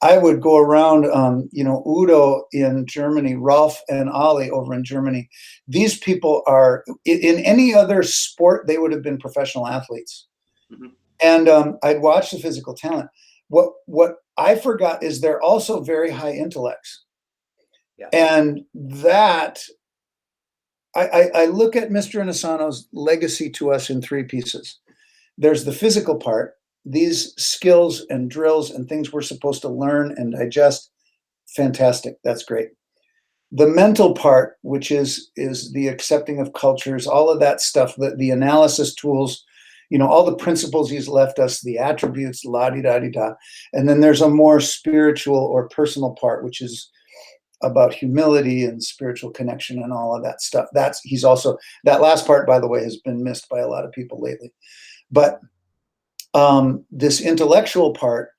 S2: I would go around, Udo in Germany, Rolf and Ali over in Germany. These people are, in any other sport, they would have been professional athletes. Mm-hmm. And I'd watch the physical talent. What I forgot is they're also very high intellects. Yeah. And that, I look at Mr. Asano's legacy to us in three pieces. There's the physical part, these skills and drills and things we're supposed to learn and digest. Fantastic. That's great. The mental part, which is the accepting of cultures, all of that stuff, the analysis tools, all the principles he's left us, the attributes, la-di-da-di-da. And then there's a more spiritual or personal part, which is about humility and spiritual connection and all of that stuff. He's also, that last part, by the way, has been missed by a lot of people lately. But this intellectual part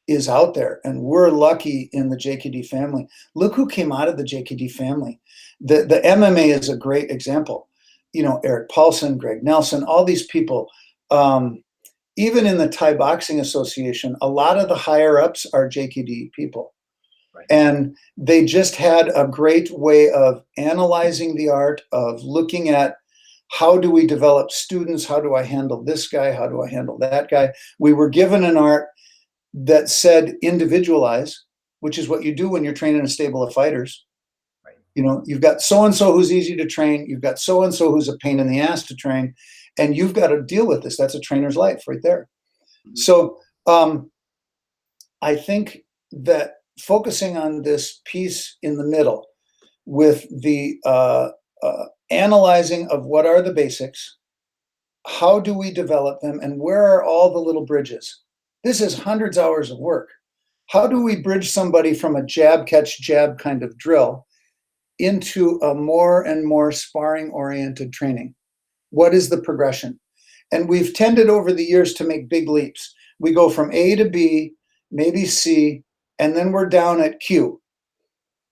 S2: is out there, and we're lucky in the JKD family. Look who came out of the JKD family. The MMA is a great example. Eric Paulson, Greg Nelson, all these people. Even in the Thai Boxing Association, a lot of the higher ups are JKD people. Right. And they just had a great way of analyzing the art, of looking at how do we develop students? How do I handle this guy? How do I handle that guy? We were given an art that said individualize, which is what you do when you're training a stable of fighters. Right. You've got so-and-so who's easy to train. You've got so-and-so who's a pain in the ass to train. And you've got to deal with this. That's a trainer's life right there. Mm-hmm. So I think that focusing on this piece in the middle with the analyzing of what are the basics, how do we develop them, and where are all the little bridges? This is hundreds of hours of work. How do we bridge somebody from a jab, catch, jab kind of drill into a more and more sparring-oriented training? What is the progression? And we've tended over the years to make big leaps. We go from A to B, maybe C, and then we're down at Q.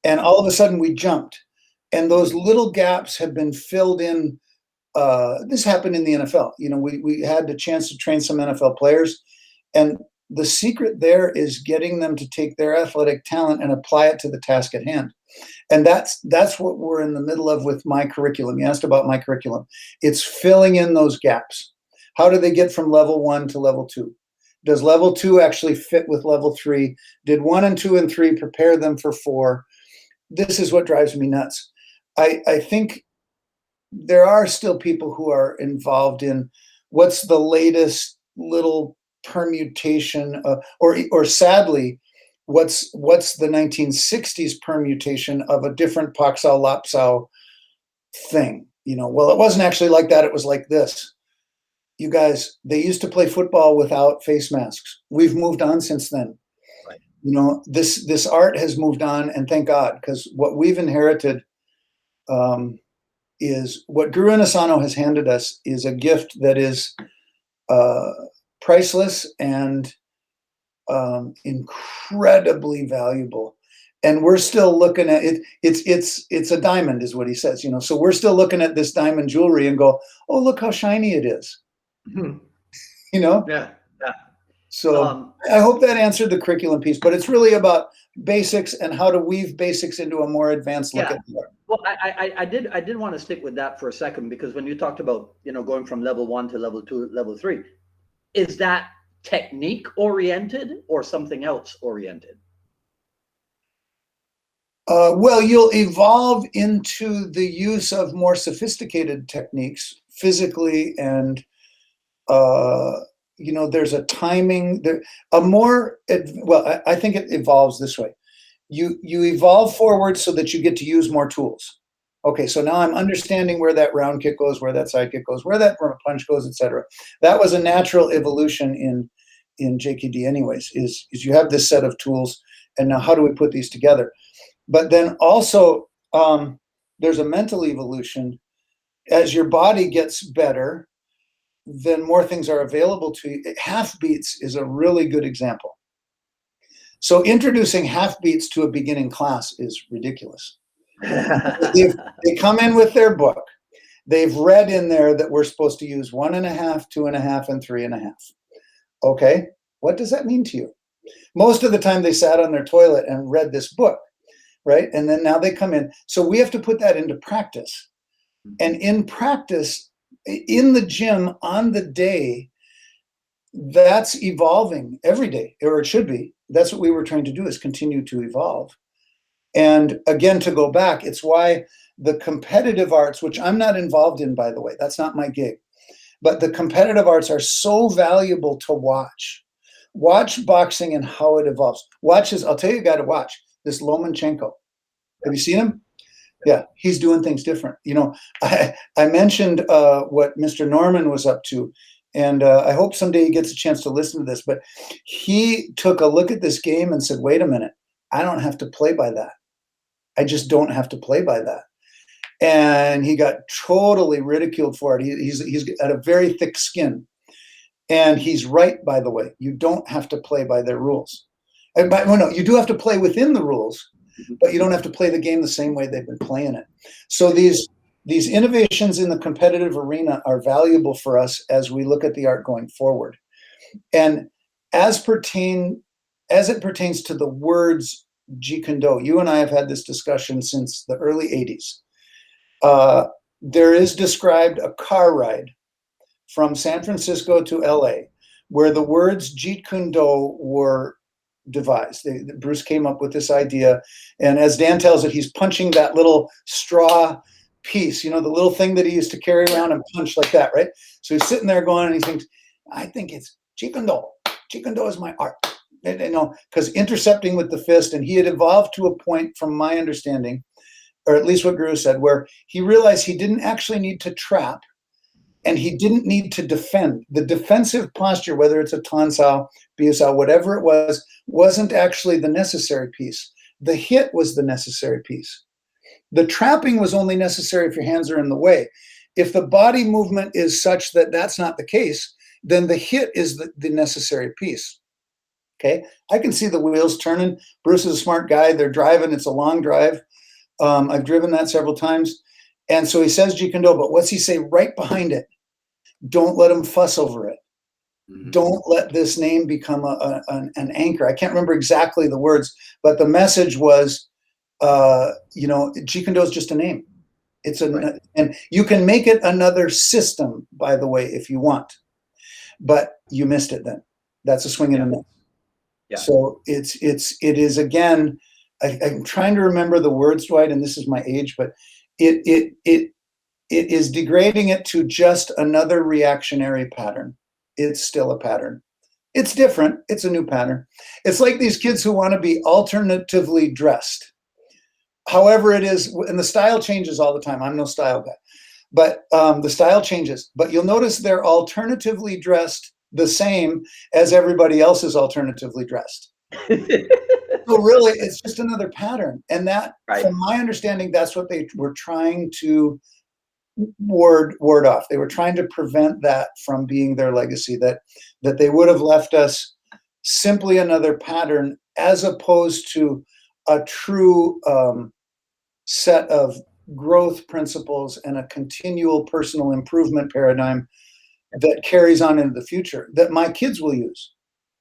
S2: And all of a sudden we jumped. And those little gaps have been filled in. This happened in the NFL. We had the chance to train some NFL players. And the secret there is getting them to take their athletic talent and apply it to the task at hand. And that's what we're in the middle of with my curriculum. You asked about my curriculum. It's filling in those gaps. How do they get from level 1 to level 2? Does level 2 actually fit with level 3? Did 1 and 2 and 3 prepare them for 4? This is what drives me nuts. I think there are still people who are involved in what's the latest little permutation, or sadly, what's the 1960s permutation of a different Pak Sao Lap Sao thing? Well, it wasn't actually like that. It was like this. You guys, they used to play football without face masks. We've moved on since then.
S1: Right.
S2: This art has moved on, and thank God, because what we've inherited is what Guru Asano has handed us is a gift that is priceless and incredibly valuable. And we're still looking at it. It's a diamond, is what he says. So we're still looking at this diamond jewelry and go, oh, look how shiny it is.
S1: Mhm.
S2: Yeah.
S1: Yeah.
S2: So I hope that answered the curriculum piece, but it's really about basics and how to weave basics into a more advanced look at art.
S1: Well, I did want to stick with that for a second, because when you talked about, going from level 1 to level 2, level 3, is that technique oriented or something else oriented?
S2: Well, you'll evolve into the use of more sophisticated techniques physically, and there's a timing there, I think it evolves this way. You evolve forward so that you get to use more tools. Okay, so now I'm understanding where that round kick goes, where that side kick goes, where that punch goes, etc. That was a natural evolution in JKD anyways, is you have this set of tools, and now how do we put these together? But then also there's a mental evolution. As your body gets better, then more things are available to you. Half beats is a really good example. So introducing half beats to a beginning class is ridiculous. They come in with their book. They've read in there that we're supposed to use 1.5, 2.5, and 3.5. Okay, what does that mean to you? Most of the time they sat on their toilet and read this book, right? And then now they come in. So we have to put that into practice. And in practice, in the gym, on the day, that's evolving every day, or it should be. That's what we were trying to do, is continue to evolve. And again, to go back, it's why the competitive arts, which I'm not involved in, by the way, that's not my gig, but the competitive arts are so valuable to watch. Watch boxing and how it evolves. I'll tell you a guy to watch, this Lomachenko. Have you seen him? Yeah, he's doing things different. I mentioned what Mr. Norman was up to, and I hope someday he gets a chance to listen to this, but he took a look at this game and said, wait a minute, I don't have to play by that. I just don't have to play by that. And he got totally ridiculed for it. He's got a very thick skin. And he's right, by the way. You don't have to play by their rules. No, you do have to play within the rules, but you don't have to play the game the same way they've been playing it. So these innovations in the competitive arena are valuable for us as we look at the art going forward. And as it pertains to the words Jeet Kune, you and I have had this discussion since the early 80s. There is described a car ride from San Francisco to LA where the words Jeet Kune were devised. Bruce came up with this idea, and as Dan tells it, he's punching that little straw piece, the little thing that he used to carry around and punch like that, right? So he's sitting there going, and he thinks, I think it's Jeet Kune. Jeet Kune is my art. Because intercepting with the fist, and he had evolved to a point, from my understanding, or at least what Guru said, where he realized he didn't actually need to trap, and he didn't need to defend. The defensive posture, whether it's a Tan Sao, Biu Sao, whatever it was, wasn't actually the necessary piece. The hit was the necessary piece. The trapping was only necessary if your hands are in the way. If the body movement is such that that's not the case, then the hit is the necessary piece. Okay, I can see the wheels turning. Bruce is a smart guy. They're driving. It's a long drive. I've driven that several times. And so he says Jeet Kune, but what's he say right behind it? Don't let him fuss over it. Mm-hmm. Don't let this name become an anchor. I can't remember exactly the words, but the message was, Jeet Kune is just a name. It's right. And you can make it another system, by the way, if you want, but you missed it then. That's a swing and a miss. Yeah. So it is again, I'm trying to remember the words, Dwight, and this is my age, but it is degrading it to just another reactionary pattern. It's still a pattern. It's different. It's a new pattern. It's like these kids who want to be alternatively dressed. However it is, and the style changes all the time. I'm no style guy, but the style changes. But you'll notice they're alternatively dressed the same as everybody else is alternatively dressed. So really, it's just another pattern. And that,
S1: Right.
S2: from my understanding, that's what they were trying to ward off. They were trying to prevent that from being their legacy, that they would have left us simply another pattern as opposed to a true set of growth principles and a continual personal improvement paradigm that carries on into the future that my kids will use.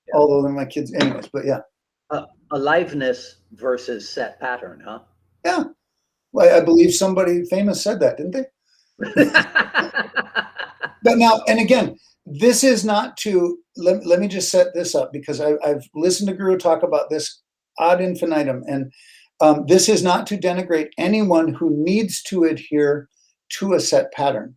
S2: Yeah. Although they're my kids anyways, but yeah.
S1: Aliveness versus set pattern, huh?
S2: Yeah. Well, I believe somebody famous said that, didn't they? But now, and again, this is not to, let me just set this up, because I've listened to Guru talk about this ad infinitum, and this is not to denigrate anyone who needs to adhere to a set pattern,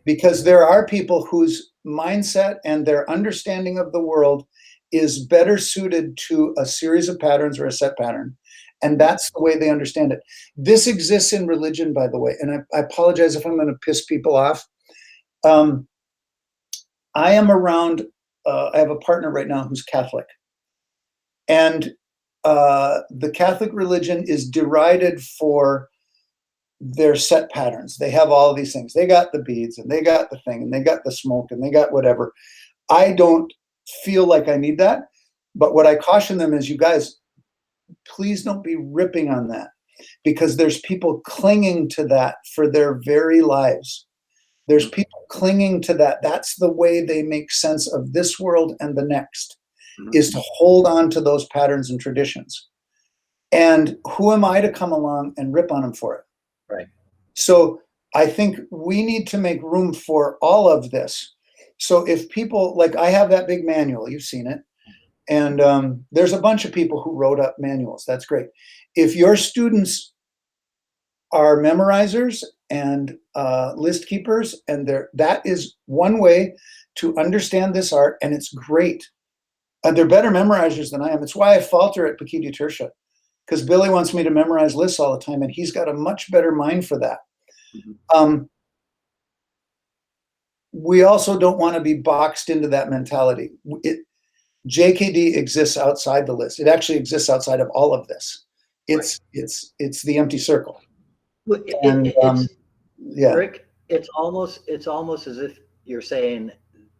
S2: because there are people whose mindset and their understanding of the world is better suited to a series of patterns or a set pattern. And that's the way they understand it. This exists in religion, by the way, and I apologize if I'm going to piss people off. I am around, I have a partner right now who's Catholic. And the Catholic religion is derided for their set patterns. They have all of these things. They got the beads, and they got the thing, and they got the smoke, and they got whatever. I don't feel like I need that. But what I caution them is, you guys, please don't be ripping on that, because there's people clinging to that for their very lives. There's people clinging to that. That's the way they make sense of this world and the next, is to hold on to those patterns and traditions. And who am I to come along and rip on them for it?
S1: Right.
S2: So I think we need to make room for all of this. So if people, like, I have that big manual, you've seen it. And there's a bunch of people who wrote up manuals. That's great. If your students are memorizers and list keepers, and that is one way to understand this art, and it's great. They're better memorizers than I am. It's why I falter at Pakiti Tersha, because Billy wants me to memorize lists all the time, and he's got a much better mind for that. Mm-hmm. We also don't want to be boxed into that mentality. JKD exists outside the list. It actually exists outside of all of this. It's the empty circle.
S1: Yeah, Rick, it's almost as if you're saying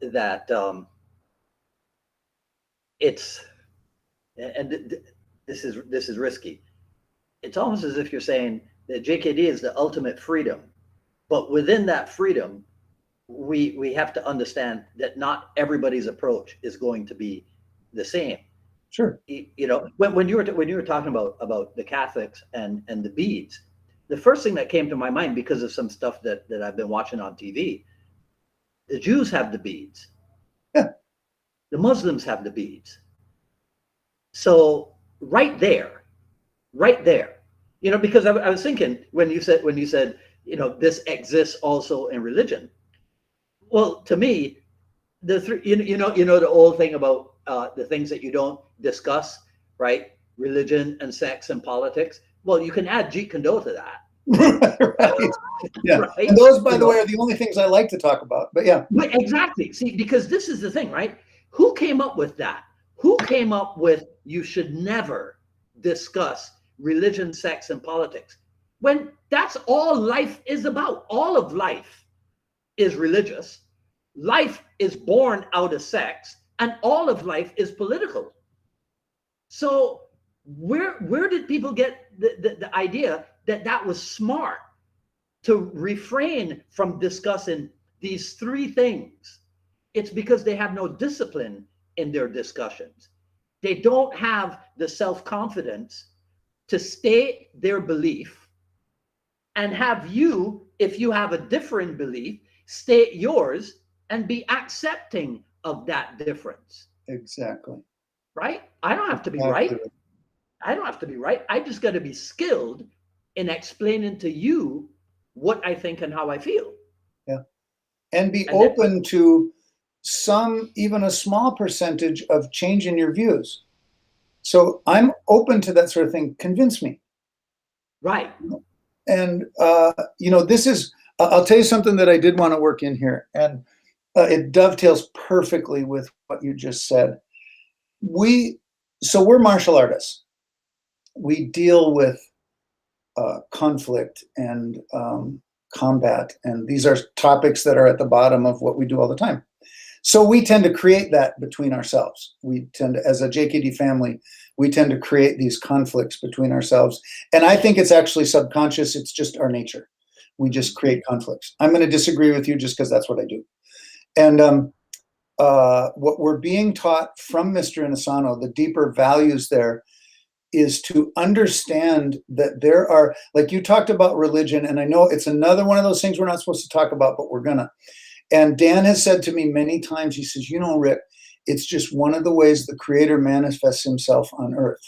S1: that this is risky. It's almost as if you're saying that JKD is the ultimate freedom, but within that freedom, we have to understand that not everybody's approach is going to be the same.
S2: Sure.
S1: You know, when you were talking about the Catholics and the beads, the first thing that came to my mind, because of some stuff that I've been watching on TV, the Jews have the beads.
S2: Yeah.
S1: The Muslims have the beads. So right there, you know, because I was thinking when you said, you know, this exists also in religion. Well, to me, you know the old thing about the things that you don't discuss, right? Religion and sex and politics. Well, you can add Jeet Kune to that.
S2: Right. Yeah. Right? And those, by the way, are the only things I like to talk about. But yeah.
S1: But exactly. See, because this is the thing, right? Who came up with that? Who came up with you should never discuss religion, sex, and politics? When that's all life is about. All of life is religious. Life is born out of sex, and all of life is political. So where did people get the idea that was smart to refrain from discussing these three things? It's because they have no discipline in their discussions. They don't have the self-confidence to state their belief and have you, if you have a different belief, state yours and be accepting of that difference.
S2: Exactly.
S1: Right? I don't have to be right. I don't have to be right. I just got to be skilled in explaining to you what I think and how I feel.
S2: Yeah. And be open to even a small percentage of change in your views. So I'm open to that sort of thing. Convince me.
S1: Right.
S2: And, this is, I'll tell you something that I did want to work in here. And it dovetails perfectly with what you just said. So we're martial artists. We deal with conflict and combat. And these are topics that are at the bottom of what we do all the time. So we tend to create that between ourselves. We tend to, as a JKD family, we tend to create these conflicts between ourselves. And I think it's actually subconscious. It's just our nature. We just create conflicts. I'm going to disagree with you just because that's what I do. And what we're being taught from Mr. Inosanto, the deeper values there, is to understand that there are, like you talked about religion, and I know it's another one of those things we're not supposed to talk about, but we're gonna. And Dan has said to me many times, he says, Rick, it's just one of the ways the Creator manifests himself on earth.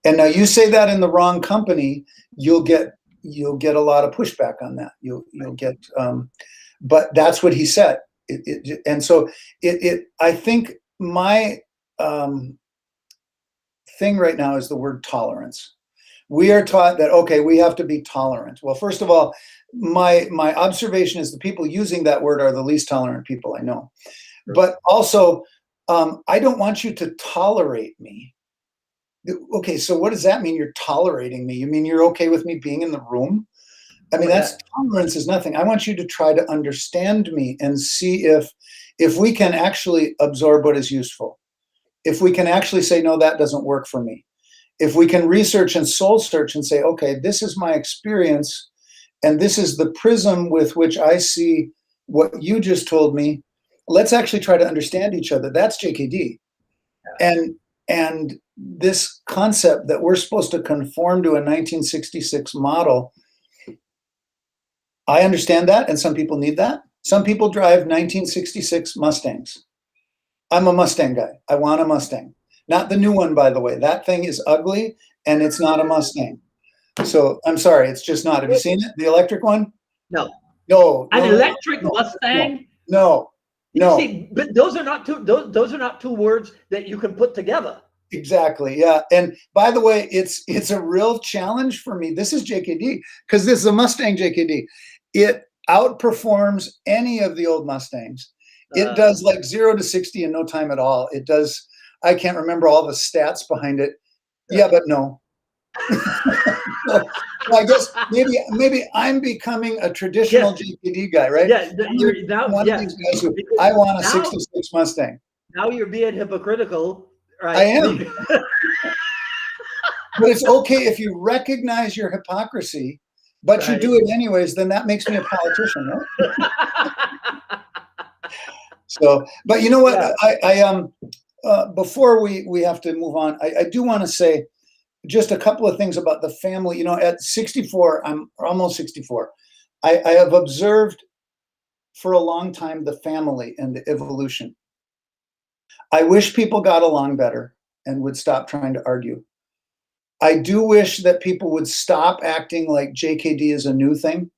S2: And now you say that in the wrong company, you'll get a lot of pushback on that. You'll get, but that's what he said. And so I think my thing right now is the word tolerance. We are taught that, okay, we have to be tolerant. Well, first of all, my observation is the people using that word are the least tolerant people I know. Sure. But also, I don't want you to tolerate me. Okay, so what does that mean? You're tolerating me? You mean you're okay with me being in the room? I mean, that's tolerance is nothing. I want you to try to understand me and see if we can actually absorb what is useful. If we can actually say, no, that doesn't work for me. If we can research and soul search and say, okay, this is my experience, and this is the prism with which I see what you just told me, let's actually try to understand each other. That's JKD. And this concept that we're supposed to conform to a 1966 model, I understand that, and some people need that. Some people drive 1966 Mustangs. I'm a Mustang guy. I want a Mustang. Not the new one, by the way. That thing is ugly, and it's not a Mustang. So I'm sorry, it's just not. Have you seen it? The electric one?
S1: No.
S2: No.
S1: An electric Mustang?
S2: No.
S1: See, but those are not two words that you can put together.
S2: Exactly. Yeah. And by the way, it's a real challenge for me. This is JKD because this is a Mustang JKD. It outperforms any of the old Mustangs. It does like 0 to 60 in no time at all. It does. I can't remember all the stats behind it. Yeah, but no. So I guess maybe I'm becoming a traditional JKD guy, right?
S1: Yeah, you're now
S2: one of these guys who I want a 66 Mustang.
S1: Now you're being hypocritical, right?
S2: I am. But it's okay if you recognize your hypocrisy, but you do it anyways, then that makes me a politician, right? So, but you know what? I before we have to move on, I do want to say just a couple of things about the family. You know, at 64, I'm almost 64. I have observed for a long time the family and the evolution. I wish people got along better and would stop trying to argue. I do wish that people would stop acting like JKD is a new thing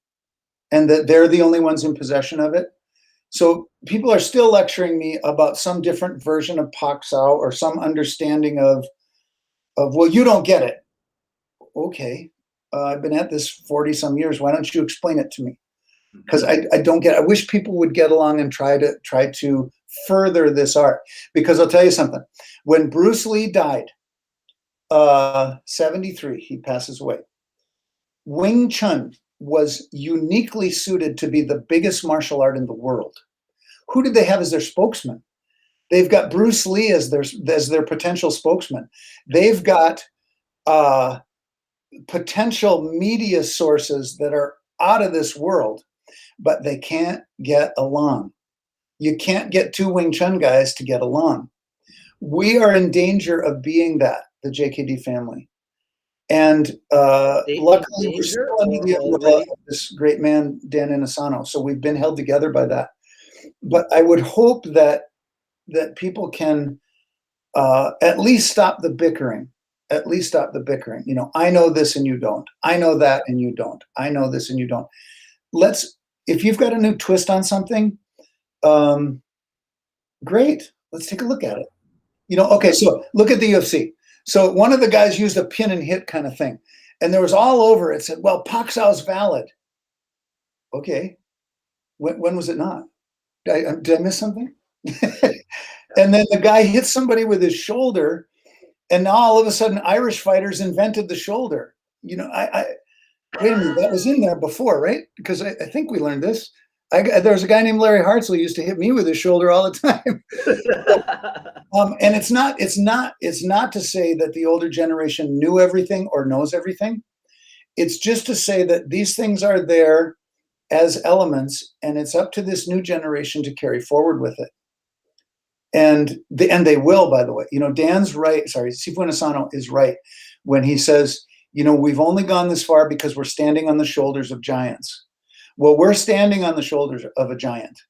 S2: and that they're the only ones in possession of it. So people are still lecturing me about some different version of Pak Sao or some understanding of well, you don't get it. Okay, I've been at this 40 some years. Why don't you explain it to me? Because I don't get it. I wish people would get along and try to further this art. Because I'll tell you something. When Bruce Lee died, 73, he passes away. Wing Chun was uniquely suited to be the biggest martial art in the world. Who did they have as their spokesman? They've got Bruce Lee as their potential spokesman. They've got potential media sources that are out of this world, but they can't get along. You can't get two Wing Chun guys to get along. We are in danger of being that, the JKD family. And luckily, we're still under the umbrella of this great man, Dan Inosanto. So we've been held together by that. But I would hope that people can at least stop the bickering. At least stop the bickering. You know, I know this and you don't. I know that and you don't. I know this and you don't. If you've got a new twist on something, Great. Let's take a look at it. Okay, so look at the UFC. So one of the guys used a pin and hit kind of thing. And there was all over it said, well, Pak Sao's valid. Okay. When was it not? Did I miss something? And then the guy hit somebody with his shoulder, and now all of a sudden Irish fighters invented the shoulder. I wait a minute, that was in there before, right? Because I think we learned this. There was a guy named Larry Hartzell who used to hit me with his shoulder all the time. And it's not to say that the older generation knew everything or knows everything. It's just to say that these things are there as elements, and it's up to this new generation to carry forward with it. And they will, by the way. Dan's right. Sorry, Sifu Asano is right when he says, we've only gone this far because we're standing on the shoulders of giants. Well, we're standing on the shoulders of a giant.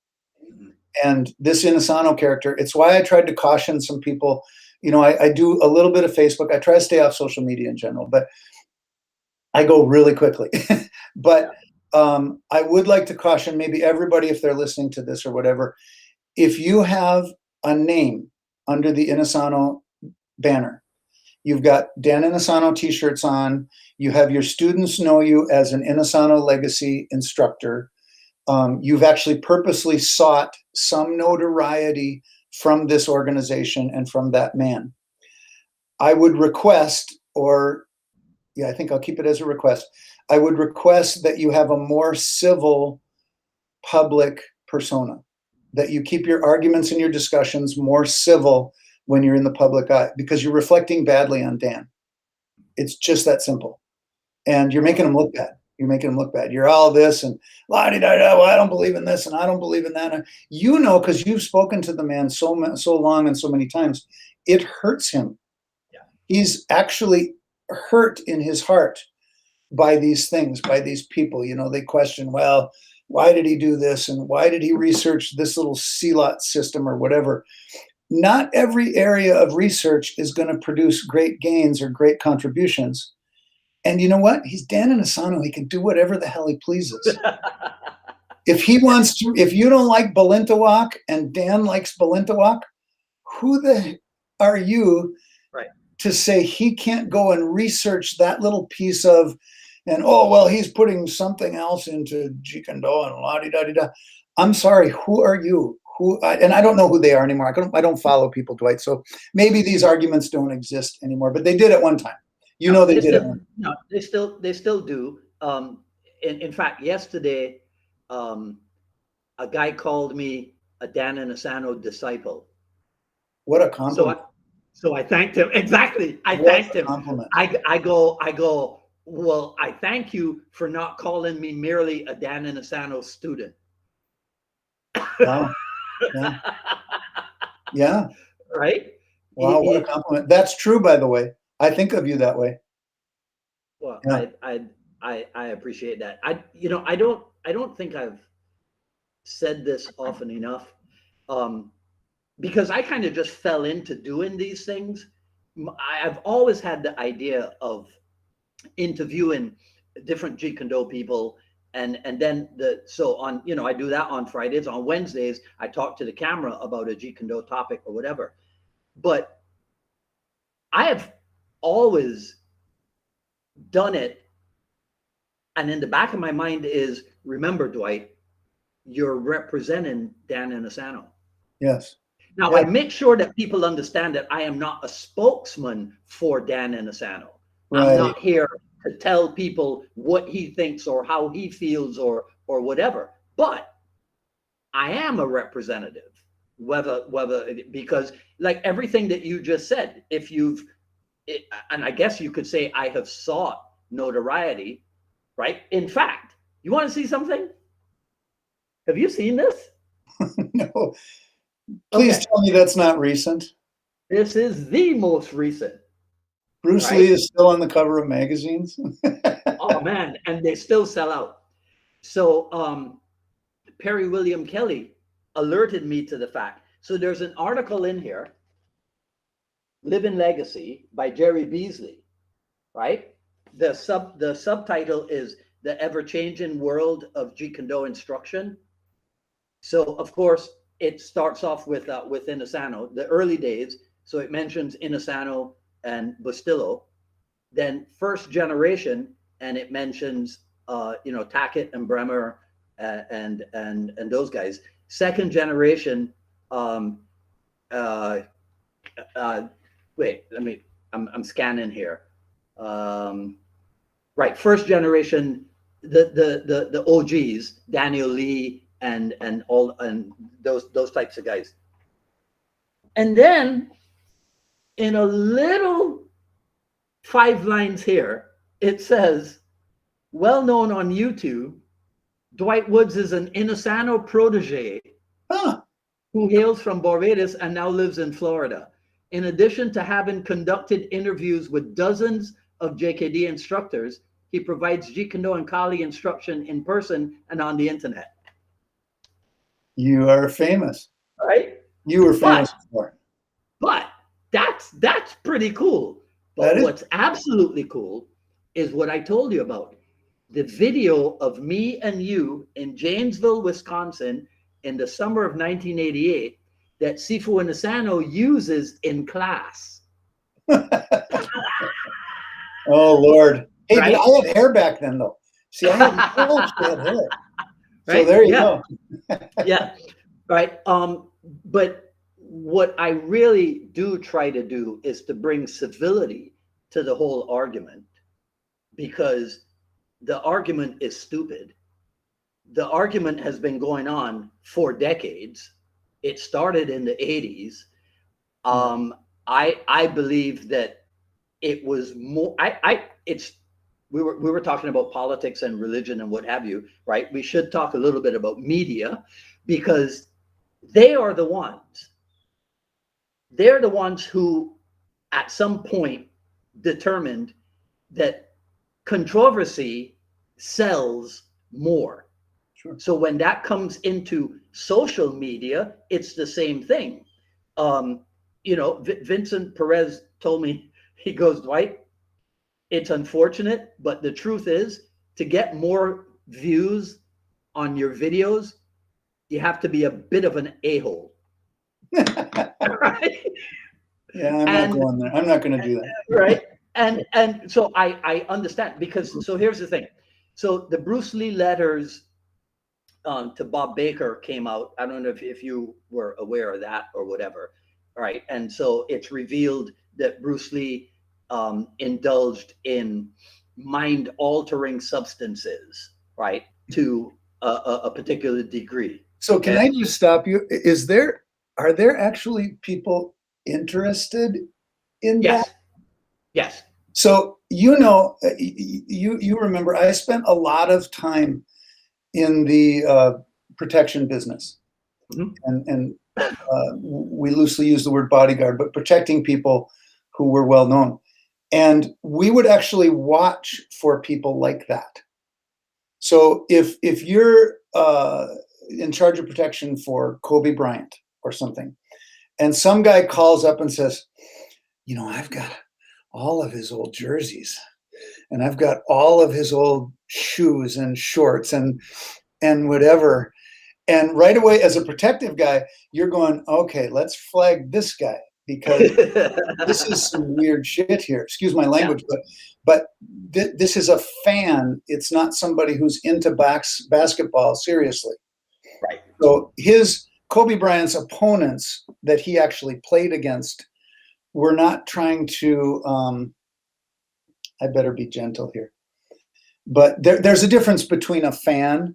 S2: And this Inasano character, it's why I tried to caution some people. I do a little bit of Facebook. I try to stay off social media in general, but I go really quickly. But I would like to caution maybe everybody, if they're listening to this or whatever, if you have a name under the Inasano banner, you've got Dan Inasano t-shirts on, you have your students know you as an Inasano legacy instructor, you've actually purposely sought some notoriety from this organization and from that man. I would request, I think I'll keep it as a request. I would request that you have a more civil public persona, that you keep your arguments and your discussions more civil when you're in the public eye, because you're reflecting badly on Dan. It's just that simple. And you're making him look bad. You're all this and la-di-da-da, well, I don't believe in this and I don't believe in that. Because you've spoken to the man so long and so many times, it hurts him.
S1: Yeah.
S2: He's actually hurt in his heart by these things, by these people. They question, well, why did he do this? And why did he research this little CLOT system or whatever? Not every area of research is going to produce great gains or great contributions. And you know what? He's Dan Inasano. He can do whatever the hell he pleases. If he wants to, if you don't like Balintawak and Dan likes Balintawak, who the are you to say he can't go and research that little piece of, and he's putting something else into Jeet Kune and la-di-da-di-da. I'm sorry, who are you? And I don't know who they are anymore. I don't follow people, Dwight. So maybe these arguments don't exist anymore, but they did at one time. They did it.
S1: No, they still do. In fact, yesterday, a guy called me a Dan Inasano disciple.
S2: What a compliment.
S1: So I thanked him. Exactly. I thanked him.
S2: Compliment.
S1: I go, well, I thank you for not calling me merely a Dan Inasano student.
S2: Wow. Yeah. Yeah.
S1: Right?
S2: Wow, what a compliment. That's true, by the way. I think of you that way.
S1: Well, yeah. I appreciate that. I don't think I've said this often enough, because I kind of just fell into doing these things. I've always had the idea of interviewing different Jeet Kune people, and then I do that on Fridays. On Wednesdays, I talk to the camera about a Jeet Kune topic or whatever. But I have always done it, and in the back of my mind is, remember, Dwight, you're representing Dan Inasano.
S2: Yes.
S1: Now, I make sure that people understand that I am not a spokesman for Dan Inasano. Right. I'm not here to tell people what he thinks or how he feels or whatever, but I am a representative, whether because like everything that you just said, and I guess you could say I have sought notoriety, right? In fact, you want to see something? Have you seen this?
S2: No. Please tell me that's not recent.
S1: This is the most recent.
S2: Bruce Lee is still on the cover of magazines.
S1: Oh man, and they still sell out. So Perry William Kelly alerted me to the fact. So there's an article in here, Living Legacy by Jerry Beasley, right? The subtitle is The Ever-Changing World of Jeet Kune Do Instruction. So of course, it starts off with Inosano, the early days. So it mentions Inosano and Bustillo. Then first generation, and it mentions Tackett and Bremer and those guys. Second generation, um, uh, wait, I'm scanning here. Right, first generation, the OGs, Daniel Lee and those types of guys. And then in a little 5 lines here, it says, well known on YouTube, Dwight Woods is an Inosano protege who hails from Barbados and now lives in Florida. In addition to having conducted interviews with dozens of JKD instructors, he provides Jeet Kune and Kali instruction in person and on the internet.
S2: You are famous.
S1: Right?
S2: You were famous before.
S1: But that's pretty cool. But what's absolutely cool is what I told you about. The video of me and you in Janesville, Wisconsin in the summer of 1988 that Sifu Inosano uses in class.
S2: Oh, Lord. Hey,
S1: Right?
S2: I had hair back then, though. See, I had hair.
S1: Right?
S2: So there you go.
S1: Yeah. Right. But what I really do try to do is to bring civility to the whole argument, because the argument is stupid. The argument has been going on for decades. It started in the 80s. I believe that it was more. We were talking about politics and religion and what have you, right? We should talk a little bit about media, because they are the ones. They're the ones who, at some point, determined that controversy sells more.
S2: Sure.
S1: So when that comes into social media, it's the same thing. Vincent Perez told me, he goes, Dwight, it's unfortunate, but the truth is, to get more views on your videos, you have to be a bit of an a-hole. Right?
S2: Yeah, I'm not going there. I'm not going to do that.
S1: Right. And so I understand, because so here's the thing. So the Bruce Lee letters to Bob Baker came out. I don't know if you were aware of that or whatever. Right. And so it's revealed that Bruce Lee indulged in mind-altering substances, right, to a particular degree.
S2: So can I just stop you? Are there actually people interested in that?
S1: Yes.
S2: So, you remember, I spent a lot of time in the protection business. Mm-hmm. And we loosely use the word bodyguard, but protecting people who were well known. And we would actually watch for people like that. So if you're in charge of protection for Kobe Bryant or something, and some guy calls up and says, I've got all of his old jerseys, and I've got all of his old shoes and shorts and whatever. And right away, as a protective guy, you're going, okay, let's flag this guy, because this is some weird shit here. Excuse my language, but this is a fan. It's not somebody who's into basketball seriously.
S1: Right.
S2: So Kobe Bryant's opponents that he actually played against were not trying to, I better be gentle here, but there's a difference between a fan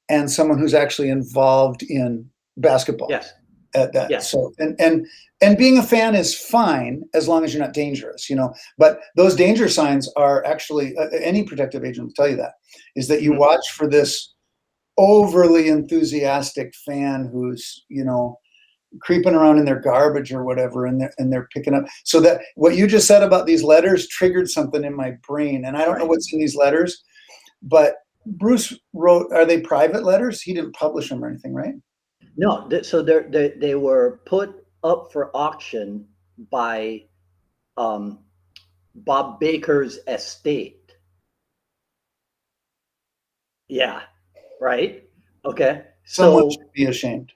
S2: and someone who's actually involved in basketball.
S1: Yes.
S2: At that.
S1: Yes.
S2: So and being a fan is fine as long as you're not dangerous, but those danger signs are actually, any protective agent will tell you that, is that you watch for this overly enthusiastic fan who's, creeping around in their garbage or whatever, and they're picking up. So that what you just said about these letters triggered something in my brain, and I don't know what's in these letters, but Bruce wrote, are they private letters? He didn't publish them or anything, right?
S1: No, so they were put up for auction by Bob Baker's estate. Yeah, right. Okay.
S2: Someone should be ashamed.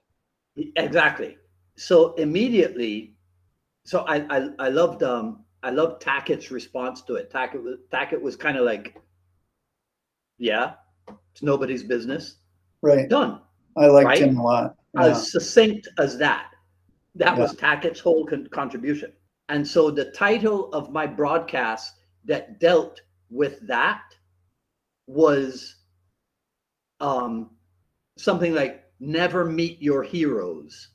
S1: Exactly. So immediately, so I loved Tackett's response to it. Tackett was kind of like, yeah, it's nobody's business.
S2: Right.
S1: Done.
S2: I liked
S1: Right?
S2: him a lot. Yeah.
S1: As succinct as that. That
S2: Yeah.
S1: was Tackett's whole contribution. And so the title of my broadcast that dealt with that was um, something like "Never Meet Your Heroes."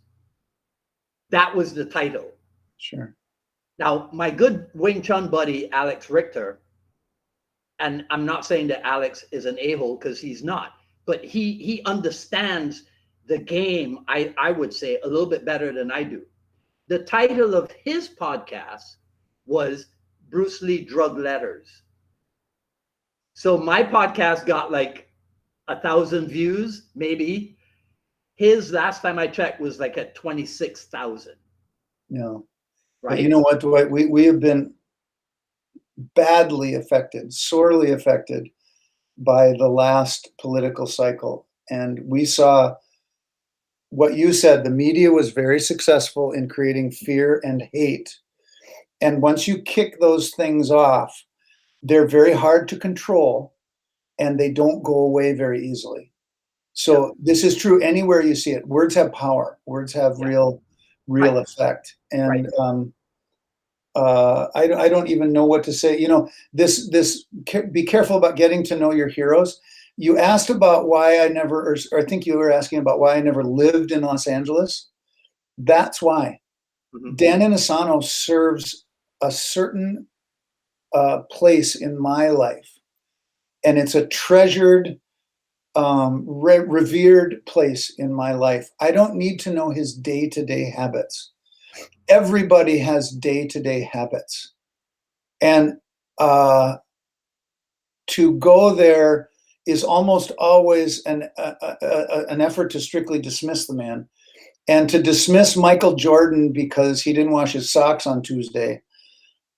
S1: That was the title.
S2: Sure.
S1: Now, my good Wing Chun buddy Alex Richter, and I'm not saying that Alex is an a-hole because he's not, but he understands the game. I would say a little bit better than I do. The title of his podcast was Bruce Lee Drug Letters. So my podcast got like 1,000 views, maybe. His last time I checked was like at 26,000.
S2: Yeah. But you
S1: Right?
S2: know what, Dwight? We have been badly affected, sorely affected by the last political cycle. And we saw what you said, the media was very successful in creating fear and hate. And once you kick those things off, they're very hard to control and they don't go away very easily.
S1: Yep.
S2: So this is true anywhere you see it. Words have power. Words have
S1: Yeah.
S2: real
S1: Right.
S2: effect.
S1: Right.
S2: And I don't even know what to say. You know, be careful about getting to know your heroes. You asked about why I never, or I think you were asking about why I never lived in Los Angeles. That's why.
S1: Mhm.
S2: Dan Inosanto serves a certain place in my life, and it's a treasured, revered place in my life. I don't need to know his day-to-day habits. Everybody has day-to-day habits, and to go there is almost always an effort to strictly dismiss the man, and to dismiss Michael Jordan because he didn't wash his socks on Tuesday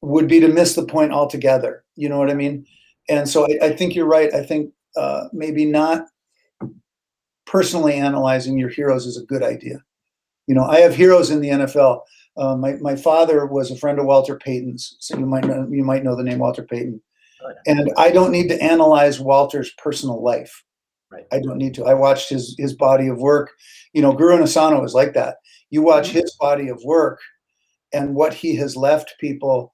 S2: would be to miss the point altogether. You know what I mean? And so I think you're right. I think maybe not personally analyzing your heroes is a good idea. You know, I have heroes in the NFL. My father was a friend of Walter Payton's, so you might know the name Walter Payton.
S1: Oh, yeah.
S2: And I don't need to analyze Walter's personal life.
S1: Right.
S2: I don't need to. I watched his body of work. You know, Guru Asano is like that. You watch
S1: Mhm.
S2: his body of work and what he has left people.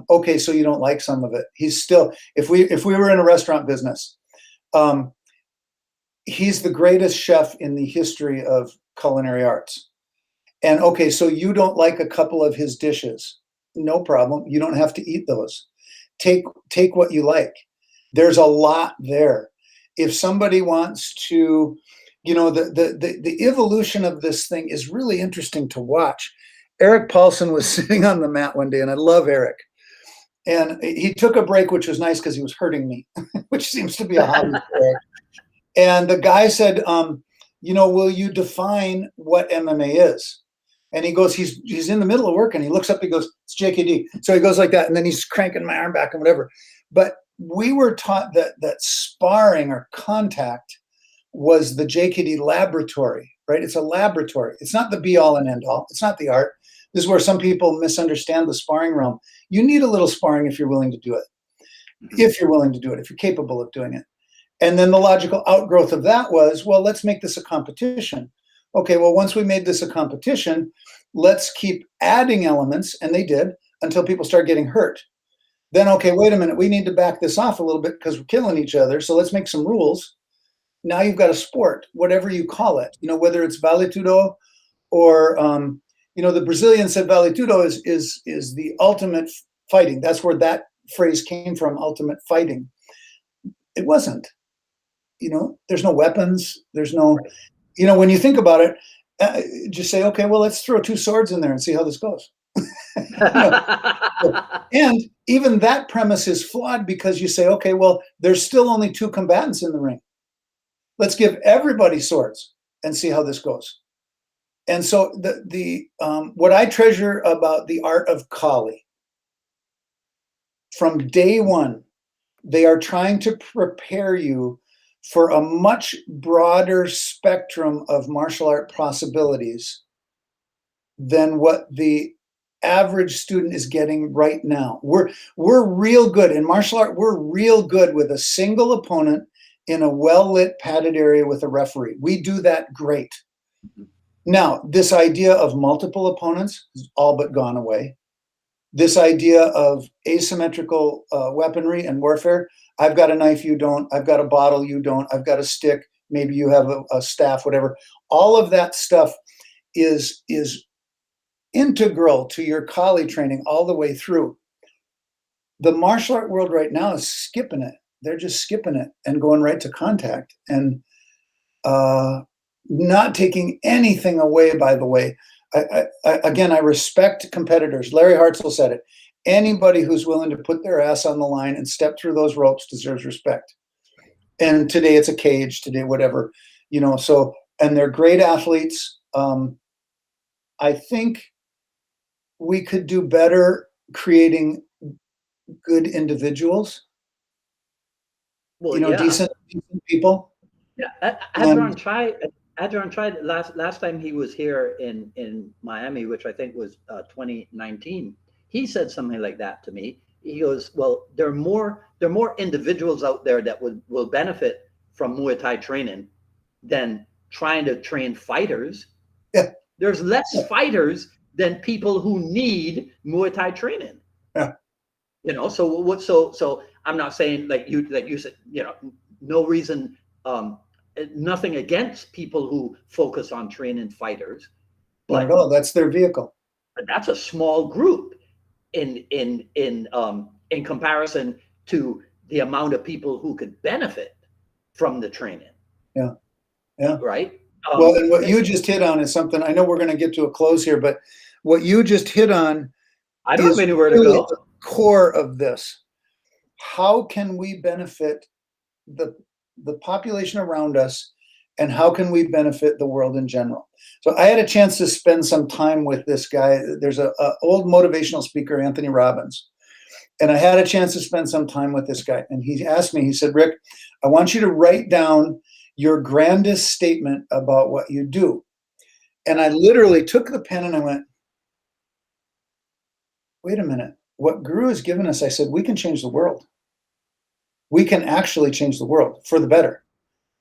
S2: Okay, so you don't like some of it. He's still. If we were in a restaurant business, um, he's the greatest chef in the history of culinary arts. And okay, so you don't like a couple of his dishes. No problem. You don't have to eat those. Take what you like. There's a lot there. If somebody wants to, you know, the evolution of this thing is really interesting to watch. Eric Paulson was sitting on the mat one day, and I love Eric. And he took a break, which was nice because he was hurting me, which seems to be a hobby for Eric. And the guy said, you know, will you define what MMA is? And he goes, he's in the middle of work and he looks up, he goes, it's JKD. So he goes like that, and then he's cranking my arm back and whatever. But we were taught that sparring or contact was the JKD laboratory, right? It's a laboratory. It's not the be all and end all. It's not the art. This is where some people misunderstand the sparring realm. You need a little sparring if you're willing to do it. If you're willing to do it, if you're capable of doing it. And then the logical outgrowth of that was, well, let's make this a competition. Okay, well, once we made this a competition, let's keep adding elements, and they did, until people start getting hurt. Then, okay, wait a minute, we need to back this off a little bit because we're killing each other, so let's make some rules. Now you've got a sport, whatever you call it, you know, whether it's vale tudo or, you know, the Brazilian said vale tudo is the ultimate fighting. That's where that phrase came from, ultimate fighting. It wasn't. You know, there's no weapons. There's no,
S1: Right.
S2: you know, when you think about it, just say, okay, well, let's throw two swords in there and see how this goes. You know, and even that premise is flawed because you say, okay, well, there's still only two combatants in the ring. Let's give everybody swords and see how this goes. And so the what I treasure about the art of Kali, from day one, they are trying to prepare you for a much broader spectrum of martial art possibilities than what the average student is getting right now. We're real good in martial art. We're real good with a single opponent in a well-lit padded area with a referee. We do that great. Now, this idea of multiple opponents has all but gone away. This idea of asymmetrical weaponry and warfare. I've got a knife, you don't. I've got a bottle, you don't. I've got a stick, maybe you have a staff, whatever. All of that stuff is integral to your collie training all the way through. The martial art world right now is skipping it. They're just skipping it and going right to contact and not taking anything away, by the way. Again, I respect competitors. Larry Hartzell said it. Anybody who's willing to put their ass on the line and step through those ropes deserves respect. And today it's a cage, today whatever, so, and they're great athletes. I think we could do better creating good individuals,
S1: Well, yeah.
S2: decent people.
S1: Yeah, Adron tried last time he was here in Miami, which I think was 2019. He said something like that to me. He goes, "Well, there are more individuals out there that will benefit from Muay Thai training than trying to train fighters.
S2: Yeah.
S1: There's less fighters than people who need Muay Thai training."
S2: Yeah.
S1: So I'm not saying like you said, no reason, nothing against people who focus on training fighters,
S2: but no, that's their vehicle.
S1: That's a small group in comparison to the amount of people who could benefit from the training.
S2: Yeah. Yeah.
S1: Right.
S2: Well, and what you just hit on is something, I know we're going to get to a close here, but what you just hit on,
S1: I don't have anywhere to go.
S2: The core of this. How can we benefit the population around us, and how can we benefit the world in general? So I had a chance to spend some time with this guy. There's a old motivational speaker, Anthony Robbins, and I had a chance to spend some time with this guy. And he asked me, he said, "Rick, I want you to write down your grandest statement about what you do." And I literally took the pen and I went, wait a minute, what Guru has given us, I said, we can change the world. We can actually change the world for the better.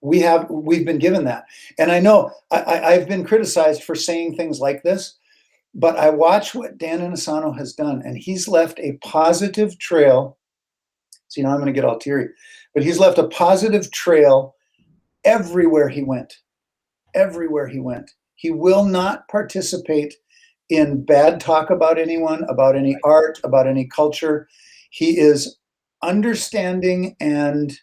S2: We've been given that. And I know I've been criticized for saying things like this, but I watch what Dan Inosanto has done, and he's left a positive trail. So, I'm going to get all teary, but he's left a positive trail everywhere he went. Everywhere he went. He will not participate in bad talk about anyone, about any art, about any culture. He is understanding and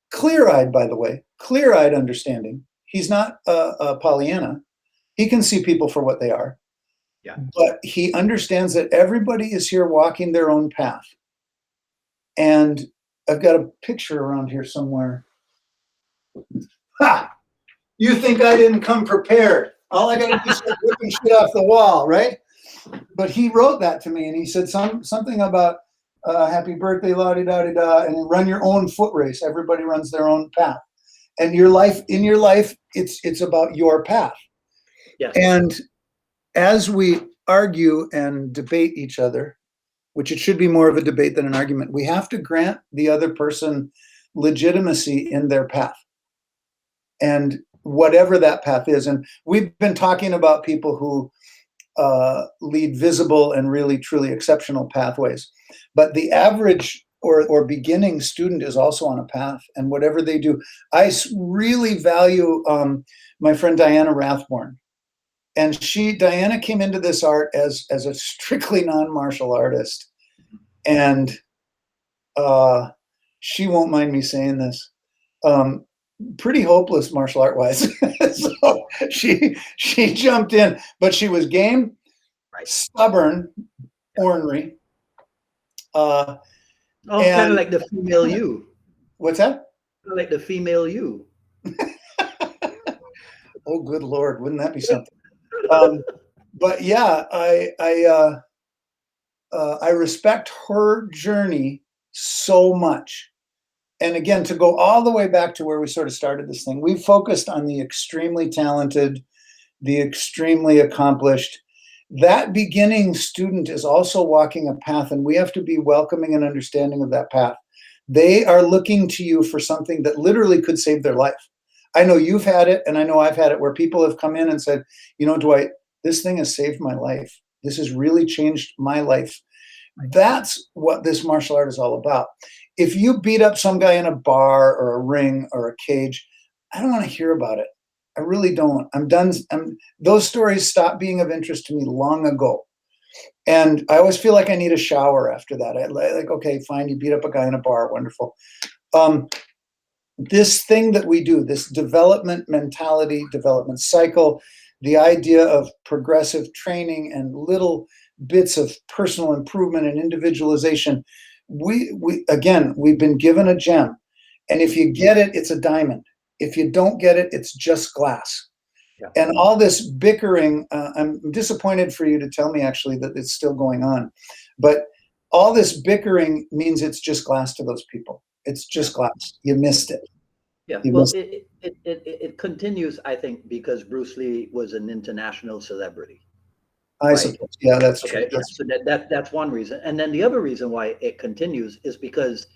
S2: clear-eyed, by the way, clear-eyed understanding. He's not a Pollyanna. He can see people for what they are.
S1: Yeah.
S2: But he understands that everybody is here walking their own path. And I've got a picture around here somewhere. Ha! You think I didn't come prepared? All I got to do is start ripping shit off the wall, right? But he wrote that to me, and he said something about happy birthday, la-di-da-di-da, and run your own foot race. Everybody runs their own path. And in your life, it's about your path.
S1: Yes.
S2: And as we argue and debate each other, which it should be more of a debate than an argument, we have to grant the other person legitimacy in their path. And whatever that path is. And we've been talking about people who lead visible and really, truly exceptional pathways. But the average or beginning student is also on a path. And whatever they do, I really value my friend Diana Rathborn. And Diana came into this art as a strictly non-martial artist. And she won't mind me saying this. Pretty hopeless martial art wise. So she jumped in, but she was game, right, stubborn, ornery.
S1: Kind of like the female you.
S2: What's that?
S1: Kind of like the female you.
S2: Oh, good Lord, wouldn't that be something? But yeah, I respect her journey so much. and again, to go all the way back to where we sort of started this thing, we focused on the extremely talented, the extremely accomplished. That beginning student is also walking a path, and we have to be welcoming and understanding of that path. They are looking to you for something that literally could save their life. I know you've had it, and I know I've had it, where people have come in and said, Dwight, this thing has saved my life. This has really changed my life. That's what this martial art is all about. If you beat up some guy in a bar or a ring or a cage, I don't want to hear about it. I really don't. I'm done. Those stories stopped being of interest to me long ago. And I always feel like I need a shower after that. Okay, fine, you beat up a guy in a bar, wonderful. This thing that we do, this development mentality, development cycle, the idea of progressive training and little bits of personal improvement and individualization, we've been given a gem. And if you get it, it's a diamond. If you don't get it, it's just glass.
S1: Yeah.
S2: And all this bickering, I'm disappointed for you to tell me actually that it's still going on. But all this bickering means it's just glass to those people. It's just glass. You missed it.
S1: Yeah, it continues, I think, because Bruce Lee was an international celebrity.
S2: I suppose. Yeah, that's true.
S1: Okay, so that's one reason. And then the other reason why it continues is because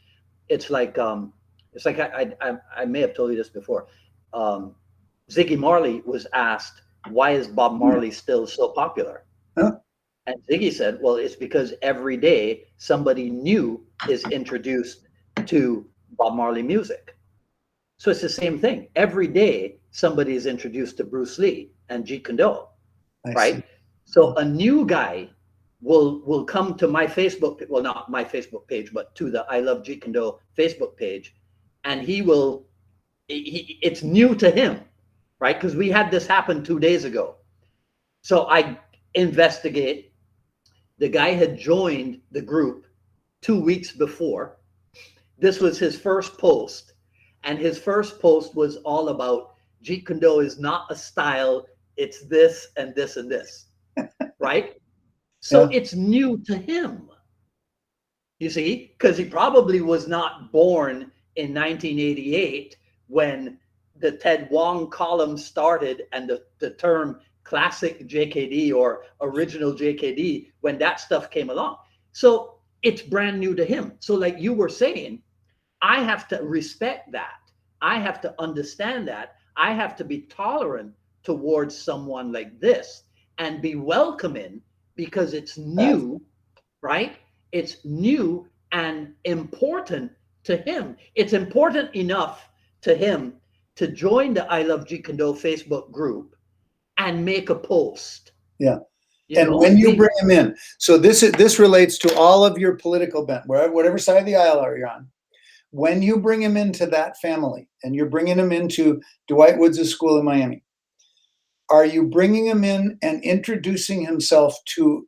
S1: it's like I may have told you this before. Ziggy Marley was asked, why is Bob Marley still so popular?
S2: Huh?
S1: And Ziggy said, well, it's because every day somebody new is introduced to Bob Marley music. So it's the same thing. Every day somebody is introduced to Bruce Lee and Jeet Kune, right? See. So a new guy will come to my Facebook, well, not my Facebook page, but to the I Love Jeet Kune Facebook page, and it's new to him, right? Because we had this happen 2 days ago. So I investigate. The guy had joined the group 2 weeks before. This was his first post, and his first post was all about Jeet Kune is not a style, it's this and this and this, right? So it's new to him, you see, because he probably was not born in 1988 when the Ted Wong column started and the term classic JKD or original JKD, when that stuff came along. So it's brand new to him. So like you were saying, I have to respect that. I have to understand that. I have to be tolerant towards someone like this and be welcoming because it's new, right? It's new and important to him. It's important enough to him to join the I Love Jeet Kune Facebook group and make a post.
S2: Yeah. When you bring him in, so this relates to all of your political bent, whatever side of the aisle you're on. When you bring him into that family and you're bringing him into Dwight Woods' school in Miami, are you bringing him in and introducing him to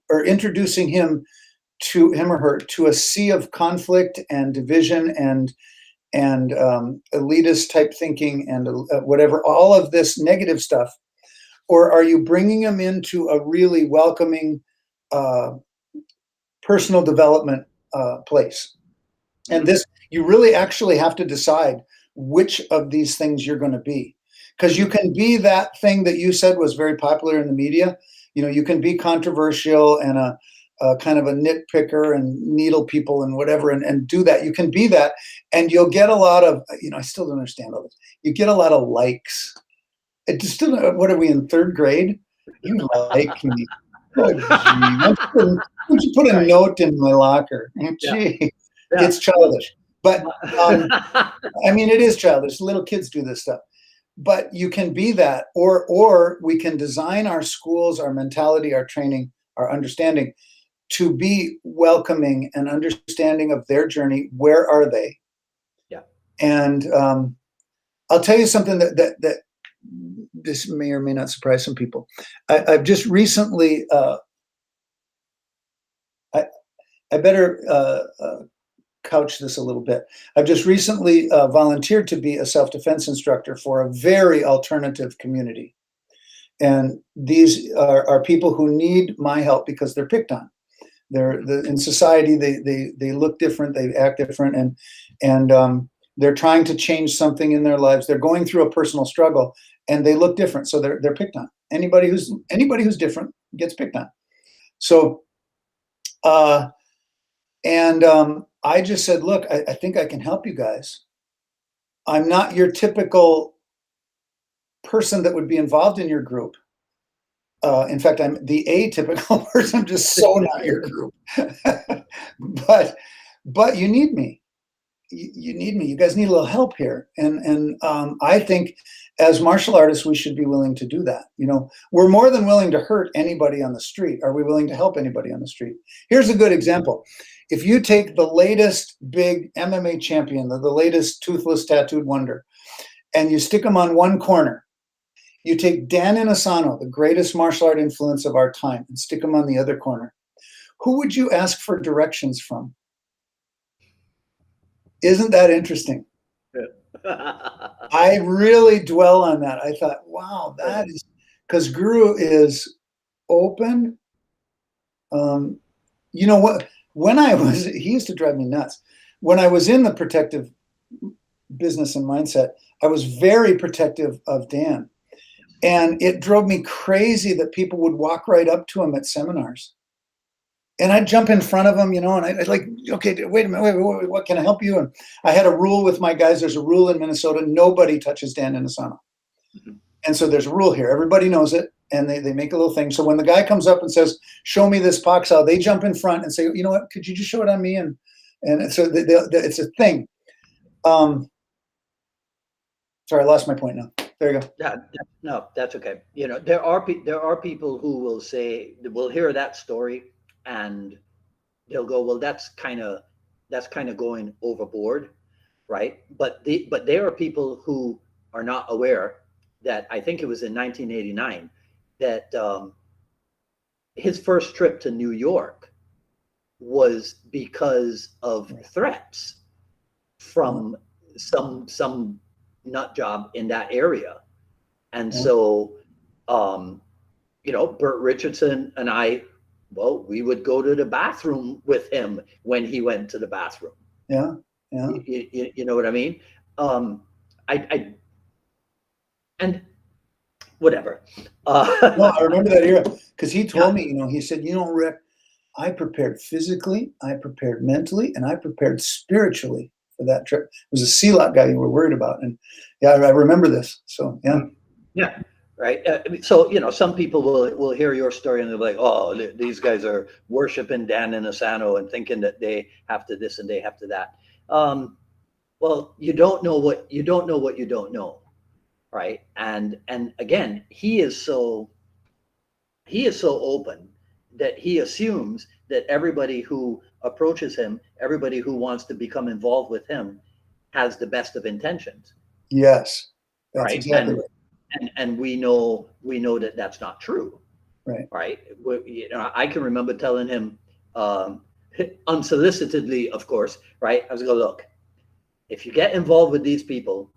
S2: him or her to a sea of conflict and division and elitist type thinking and whatever, all of this negative stuff? Or are you bringing him into a really welcoming personal development place? And this, you really actually have to decide which of these things you're going to be. Because you can be that thing that you said was very popular in the media. You can be controversial and a kind of a nitpicker and needle people and whatever and do that. You can be that and you'll get a lot of, I still don't understand all this. You get a lot of likes. What are we in third grade? You like me. Oh, gee. Why don't you put a note in my locker? Gee. Yeah. It's childish. But it is childish. Little kids do this stuff. But you can be that, or we can design our schools, our mentality, our training, our understanding to be welcoming and understanding of their journey. Where are they?
S1: Yeah.
S2: And I'll tell you something that this may or may not surprise some people. I've just recently, I better couch this a little bit. I've just recently volunteered to be a self-defense instructor for a very alternative community. And these are people who need my help because they're picked on. In society, they look different, they act different. And They're trying to change something in their lives. They're going through a personal struggle, and they look different, so they're picked on. Anybody who's different gets picked on. So, I just said, look, I think I can help you guys. I'm not your typical person that would be involved in your group. In fact, I'm the atypical person. I'm just so not your group. but you need me. You need me. You guys need a little help here. And I think as martial artists, we should be willing to do that. You know, we're more than willing to hurt anybody on the street. Are we willing to help anybody on the street? Here's a good example. If you take the latest big MMA champion, the latest toothless tattooed wonder, and you stick them on one corner, you take Dan Inosanto, the greatest martial art influence of our time, and stick him on the other corner. Who would you ask for directions from? Isn't that interesting? I really dwell on that. I thought, wow, that is, because Guru is open. You know what? He used to drive me nuts. When I was in the protective business and mindset, I was very protective of Dan. And it drove me crazy that people would walk right up to him at seminars. And I'd jump in front of them, you know, and I'd like, okay, wait a minute, wait, what can I help you? And I had a rule with my guys. There's a rule in Minnesota. Nobody touches Dan Inosanto. Mm-hmm. And so there's a rule here. Everybody knows it. And they make a little thing. So when the guy comes up and says, show me this Paksao, they jump in front and say, you know what, could you just show it on me? And so it's a thing. Sorry, I lost my point now. There you go.
S1: No, that's okay. You know, there are people who will say, will hear that story and they'll go, well, that's kind of going overboard, right? But there are people who are not aware that I think it was in 1989 that his first trip to New York was because of threats from some nut job in that area. And so, you know, Bert Richardson and I, well, we would go to the bathroom with him when he went to the bathroom.
S2: Yeah.
S1: You know what I mean? And whatever.
S2: No, I remember that era because he told me, you know, he said, you know, Rick, I prepared physically, I prepared mentally, and I prepared spiritually for that trip. It was a CELOT guy you were worried about. And yeah, I remember this. So, yeah.
S1: Yeah. Right. So, you know, some people will hear your story and they're like, oh, these guys are worshiping Dan Inosanto and thinking that they have to this and they have to that. Well, you don't know what you don't know. Right. And again, he is so open that he assumes that everybody who approaches him, everybody who wants to become involved with him has the best of intentions.
S2: Yes. That's
S1: right.
S2: Exactly right.
S1: And we know that that's not true. Right. You know, I can remember telling him, unsolicitedly, of course, right? I was going, look, if you get involved with these people,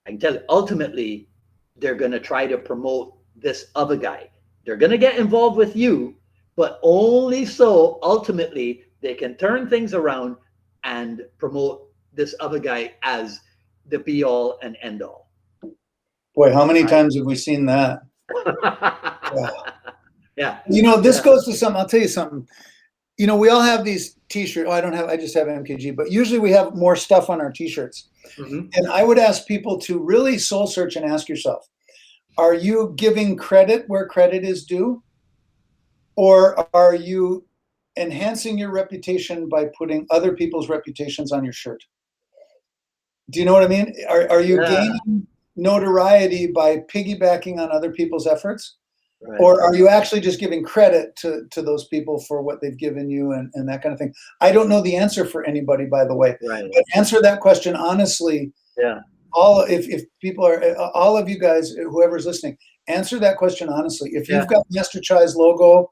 S1: I can tell you, ultimately, they're going to try to promote this other guy. They're going to get involved with you, but only so ultimately they can turn things around and promote this other guy as the be all and end all.
S2: Boy, how many times have we seen that?
S1: Yeah.
S2: You know, this goes to something. I'll tell you something. You know, we all have these t-shirts. Oh, I just have MKG, but usually we have more stuff on our t-shirts. Mm-hmm. And I would ask people to really soul search and ask yourself, are you giving credit where credit is due? Or are you enhancing your reputation by putting other people's reputations on your shirt? Do you know what I mean? Are you gaining notoriety by piggybacking on other people's efforts? Right. Or are you actually just giving credit to those people for what they've given you and that kind of thing? I don't know the answer for anybody, by the way.
S1: Right.
S2: But answer that question honestly.
S1: Yeah.
S2: If people are, all of you guys, whoever's listening, answer that question honestly. If you've got Master Chai's logo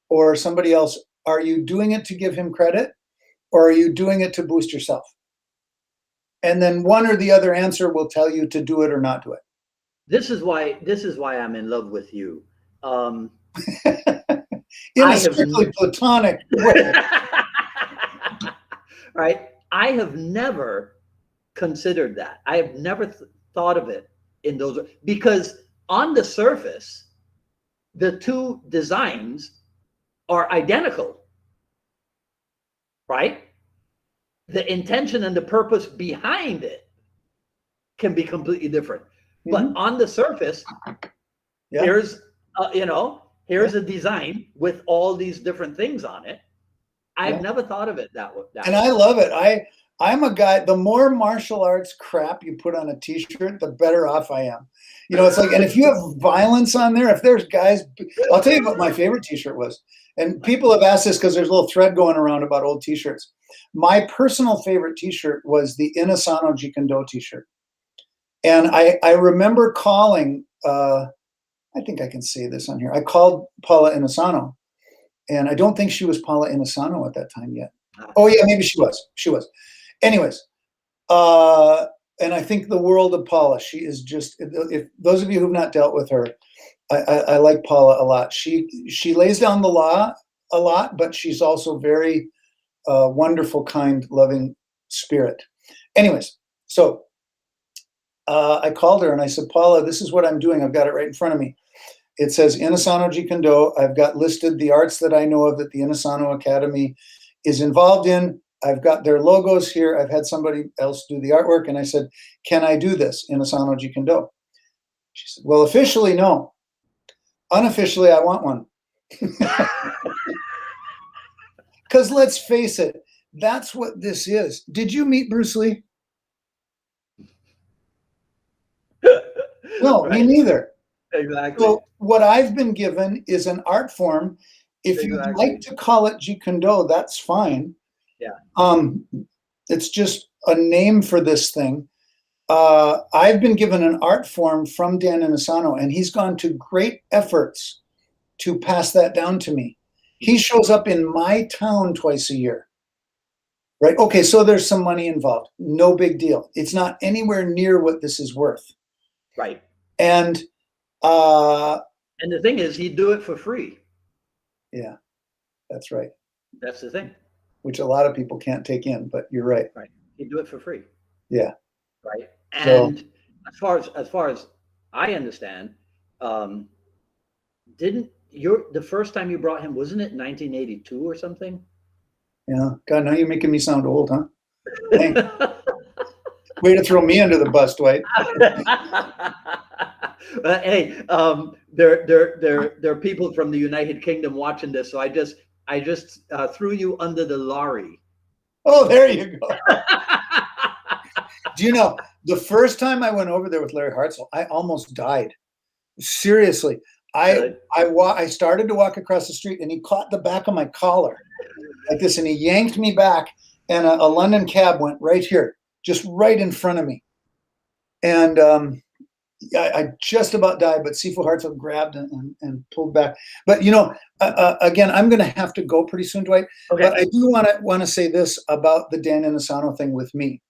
S2: or somebody else, are you doing it to give him credit, or are you doing it to boost yourself? And then one or the other answer will tell you to do it or not do it.
S1: This is why I'm in love with you.
S2: In a strictly platonic way.
S1: Right. I have never considered that. I have never thought of it in those, because on the surface, the two designs are identical, right? The intention and the purpose behind it can be completely different. But on the surface, here's, here's a design with all these different things on it. I've never thought of it that way.
S2: And I love it. I'm a guy, the more martial arts crap you put on a t-shirt, the better off I am. You know, it's like, and if you have violence on there, if there's guys, I'll tell you what my favorite t-shirt was. And people have asked this because there's a little thread going around about old t-shirts. My personal favorite t-shirt was the Inasano Jeet Kune t-shirt. And I remember calling, I think I can say this on here. I called Paula Inasano, and I don't think she was Paula Inasano at that time yet. Oh yeah, maybe she was. She was. Anyways, and I think the world of Paula. She is just. If those of you who've not dealt with her, I like Paula a lot. She lays down the law a lot, but she's also very wonderful, kind, loving spirit. Anyways, so I called her and I said, Paula, this is what I'm doing. I've got it right in front of me. It says Inasano Jeet Kune. I've got listed the arts that I know of that the Inasano Academy is involved in. I've got their logos here. I've had somebody else do the artwork. And I said, can I do this Inasano Jeet Kune? She said, well, officially, no. Unofficially, I want one. Because let's face it, that's what this is. Did you meet Bruce Lee? No, right. Me neither.
S1: Exactly.
S2: So what I've been given is an art form. If you'd like to call it Jeet Kune, that's fine.
S1: Yeah.
S2: It's just a name for this thing. I've been given an art form from Dan Inasano, and he's gone to great efforts to pass that down to me. He shows up in my town twice a year. Right? Okay, so there's some money involved. No big deal. It's not anywhere near what this is worth.
S1: Right.
S2: And
S1: the thing is, he'd do it for free.
S2: Yeah, that's right.
S1: That's the thing.
S2: Which a lot of people can't take in, but you're right.
S1: Right. He'd do it for free.
S2: Yeah.
S1: Right. And so, as far as I understand, the first time you brought him, wasn't it 1982 or something?
S2: Yeah. God, now you're making me sound old, huh? Hey. Way to throw me under the bus, Dwight.
S1: Hey, there are people from the United Kingdom watching this, so I just threw you under the lorry.
S2: Oh, there you go. Do you know, the first time I went over there with Larry Hartzell, I almost died. Seriously. I started to walk across the street, and he caught the back of my collar like this, and he yanked me back, and a London cab went right here, just right in front of me. And I just about died, but Sifu Hartzell grabbed and pulled back. But, you know, again, I'm going to have to go pretty soon, Dwight. Okay. But I do want to say this about the Dan Inasano thing with me.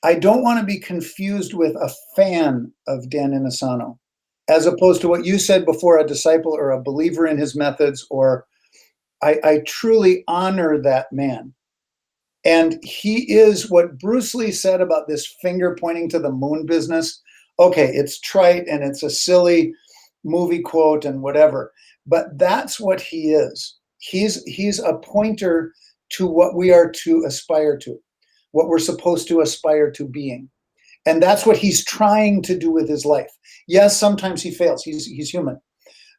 S2: I don't want to be confused with a fan of Dan Inasano, as opposed to what you said before, a disciple or a believer in his methods, or I truly honor that man. And he is what Bruce Lee said about this finger pointing to the moon business. Okay, it's trite and it's a silly movie quote and whatever, but that's what he is. He's a pointer to what we are to aspire to, what we're supposed to aspire to being. And that's what he's trying to do with his life. Yes, sometimes he fails. He's human.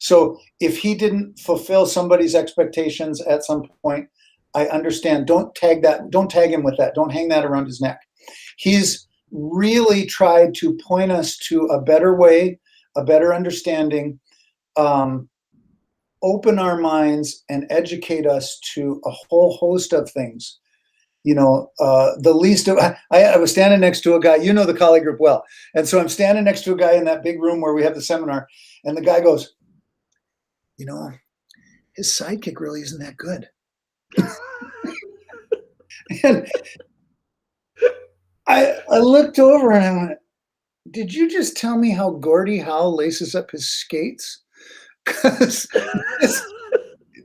S2: So if he didn't fulfill somebody's expectations at some point, I understand. Don't tag him with that. Don't hang that around his neck. He's really tried to point us to a better way, a better understanding, open our minds and educate us to a whole host of things. You know, the least of, I was standing next to a guy, you know the Kali group well. And so I'm standing next to a guy in that big room where we have the seminar, and the guy goes, you know, his sidekick really isn't that good. And I looked over and I went, did you just tell me how Gordie Howe laces up his skates? Because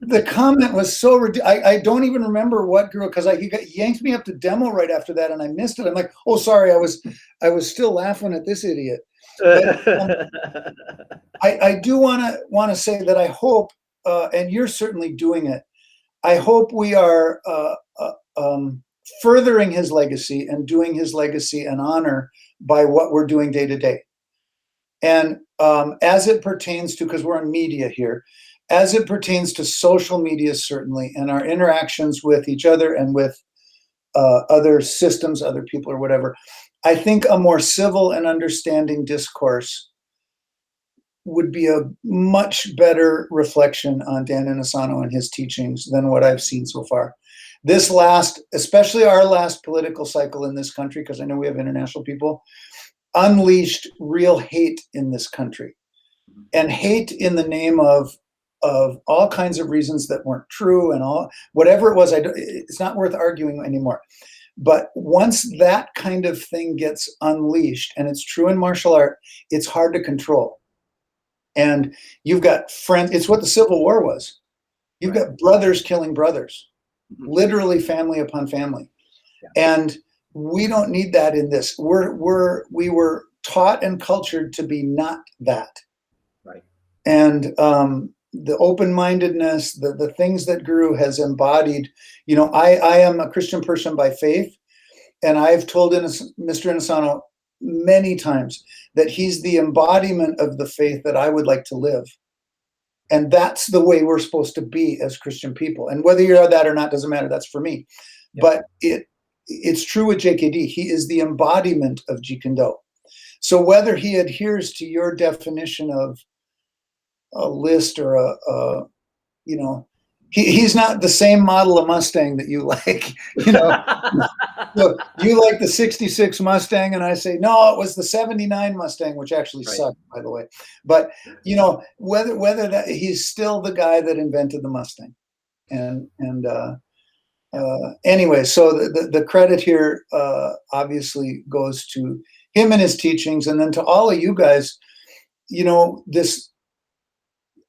S2: The comment was so ridiculous. I don't even remember what girl, because he yanked me up to demo right after that, and I missed it. I'm like, oh, sorry, I was still laughing at this idiot. But I do want to say that I hope, and you're certainly doing it. I hope we are furthering his legacy and doing his legacy an honor by what we're doing day to day. And as it pertains to, because we're on media here, as it pertains to social media, certainly, and our interactions with each other and with other systems, other people, or whatever, I think a more civil and understanding discourse would be a much better reflection on Dan Inosanto and his teachings than what I've seen so far. This last, especially our last political cycle in this country, because I know we have international people, unleashed real hate in this country, and hate in the name of all kinds of reasons that weren't true, and all whatever it was. It's not worth arguing anymore. But once that kind of thing gets unleashed, and it's true in martial art, it's hard to control. And you've got friends. It's what the Civil War was. You've got brothers killing brothers, literally family upon family. Yeah. And we don't need that in this. We were taught and cultured to be not that.
S1: Right.
S2: And the open-mindedness, the things that Guru has embodied. You know, I am a Christian person by faith, and I've told Mr. Inosanto many times that he's the embodiment of the faith that I would like to live. And that's the way we're supposed to be as Christian people. And whether you're that or not doesn't matter. That's for me. Yep. But it's true with JKD. He is the embodiment of Jeet Kune. So whether he adheres to your definition of a list or you know, he's not the same model of Mustang that you like, you know. So you like the 66 Mustang, and I say, no, it was the 79 Mustang, which actually sucked, by the way. But, you know, whether that, he's still the guy that invented the Mustang. And anyway, so the credit here obviously goes to him and his teachings, and then to all of you guys. You know,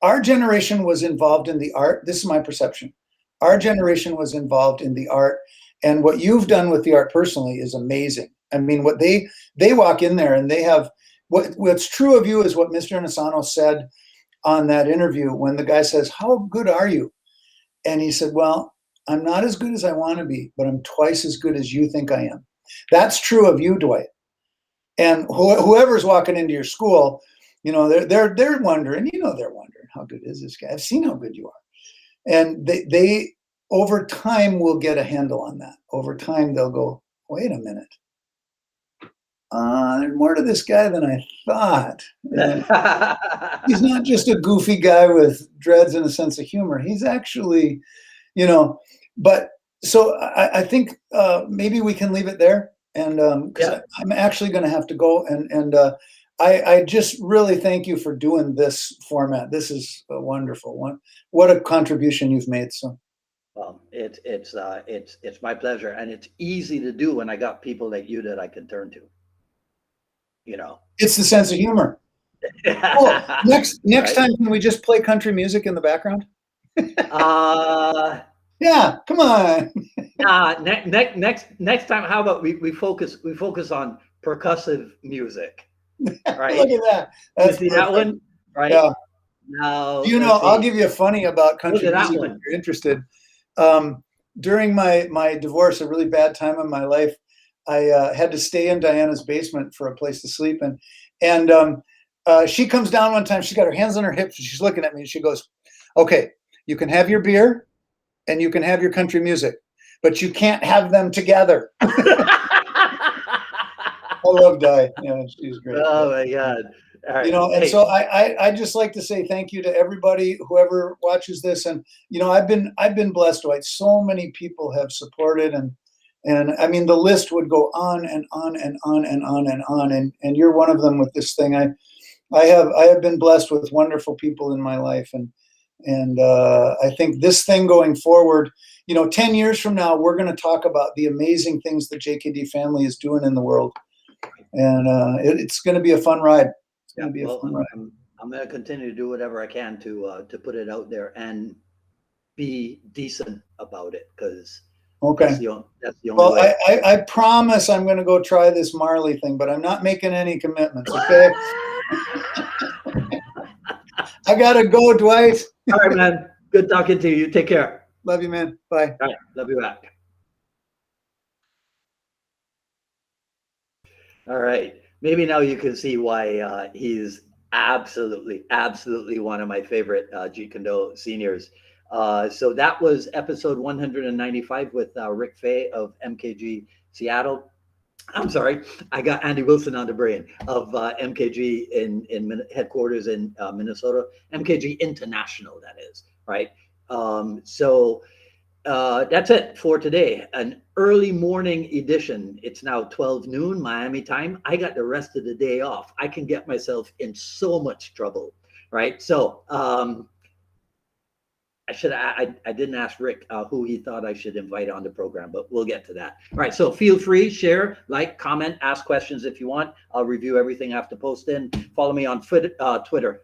S2: our generation was involved in the art. This is my perception. Our generation was involved in the art, and what you've done with the art personally is amazing. I mean, what they walk in there and they have, what's true of you is what Mr. Inosanto said on that interview when the guy says, how good are you? And he said, well, I'm not as good as I want to be, but I'm twice as good as you think I am. That's true of you, Dwight. And whoever's walking into your school, you know, they're wondering, you know, they're wondering, how good is this guy? I've seen how good you are. And they over time will get a handle on that. Over time, they'll go, wait a minute. There's more to this guy than I thought. He's not just a goofy guy with dreads and a sense of humor. He's actually, you know, but so I think maybe we can leave it there. And because I'm actually going to have to go. And I just really thank you for doing this format. This is a wonderful one. What a contribution you've made. So.
S1: Well, it's my pleasure, and it's easy to do when I got people like you that I can turn to. You know,
S2: it's the sense of humor. Oh, next time, can we just play country music in the background? Yeah, come on.
S1: Next time, how about we focus on percussive music? Right.
S2: Look at that.
S1: That's you see that one, right?
S2: Yeah.
S1: Now,
S2: you know, I'll give you a funny about country music if you're interested. During my divorce, a really bad time in my life, I had to stay in Diana's basement for a place to sleep. And she comes down one time, she's got her hands on her hips, and she's looking at me, and she goes, okay, you can have your beer and you can have your country music, but you can't have them together. I love Di. Yeah, she's great.
S1: Oh my God. All right.
S2: You know, and hey. So I just like to say thank you to everybody, whoever watches this. And, you know, I've been blessed, Dwight. So many people have supported, and I mean, the list would go on and on and on and on and on. And you're one of them with this thing. I have been blessed with wonderful people in my life. And I think this thing going forward, you know, 10 years from now, we're going to talk about the amazing things the JKD family is doing in the world. And it's going to be a fun ride. It's going to be a fun ride.
S1: I'm going to continue to do whatever I can to put it out there. And be decent about it, because
S2: Okay.
S1: that's the only
S2: Well,
S1: way.
S2: I promise I'm going to go try this Marley thing, but I'm not making any commitments. Okay. I got to go, Dwight.
S1: All right, man. Good talking to you. You take care.
S2: Love you, man. Bye.
S1: All right. Love you back. All right. Maybe now you can see why he's absolutely one of my favorite Jeet Kune seniors. So that was episode 195 with Rick Faye of MKG Seattle. I'm sorry, I got Andy Wilson on the brain of MKG in headquarters in Minnesota. MKG International, that is, right? So that's it for today. An early morning edition. It's now 12 noon Miami time. I got the rest of the day off. I can get myself in so much trouble, right? So I didn't ask Rick who he thought I should invite on the program, but we'll get to that. All right, so feel free, share, like, comment, ask questions if you want. I'll review everything after posting. Follow me on Twitter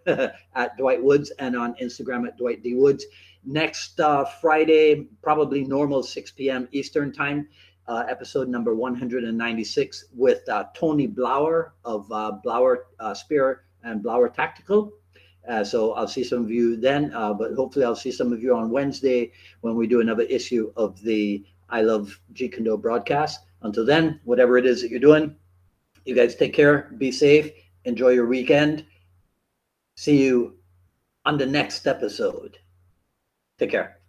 S1: at Dwight Woods, and on Instagram at Dwight D Woods. Next Friday, probably normal 6 p.m. Eastern time, episode number 196 with Tony Blauer of Blauer Spear and Blauer Tactical. So I'll see some of you then, but hopefully I'll see some of you on Wednesday when we do another issue of the I Love Jeet Kune Do broadcast. Until then, whatever it is that you're doing, you guys take care, be safe, enjoy your weekend. See you on the next episode. Take care.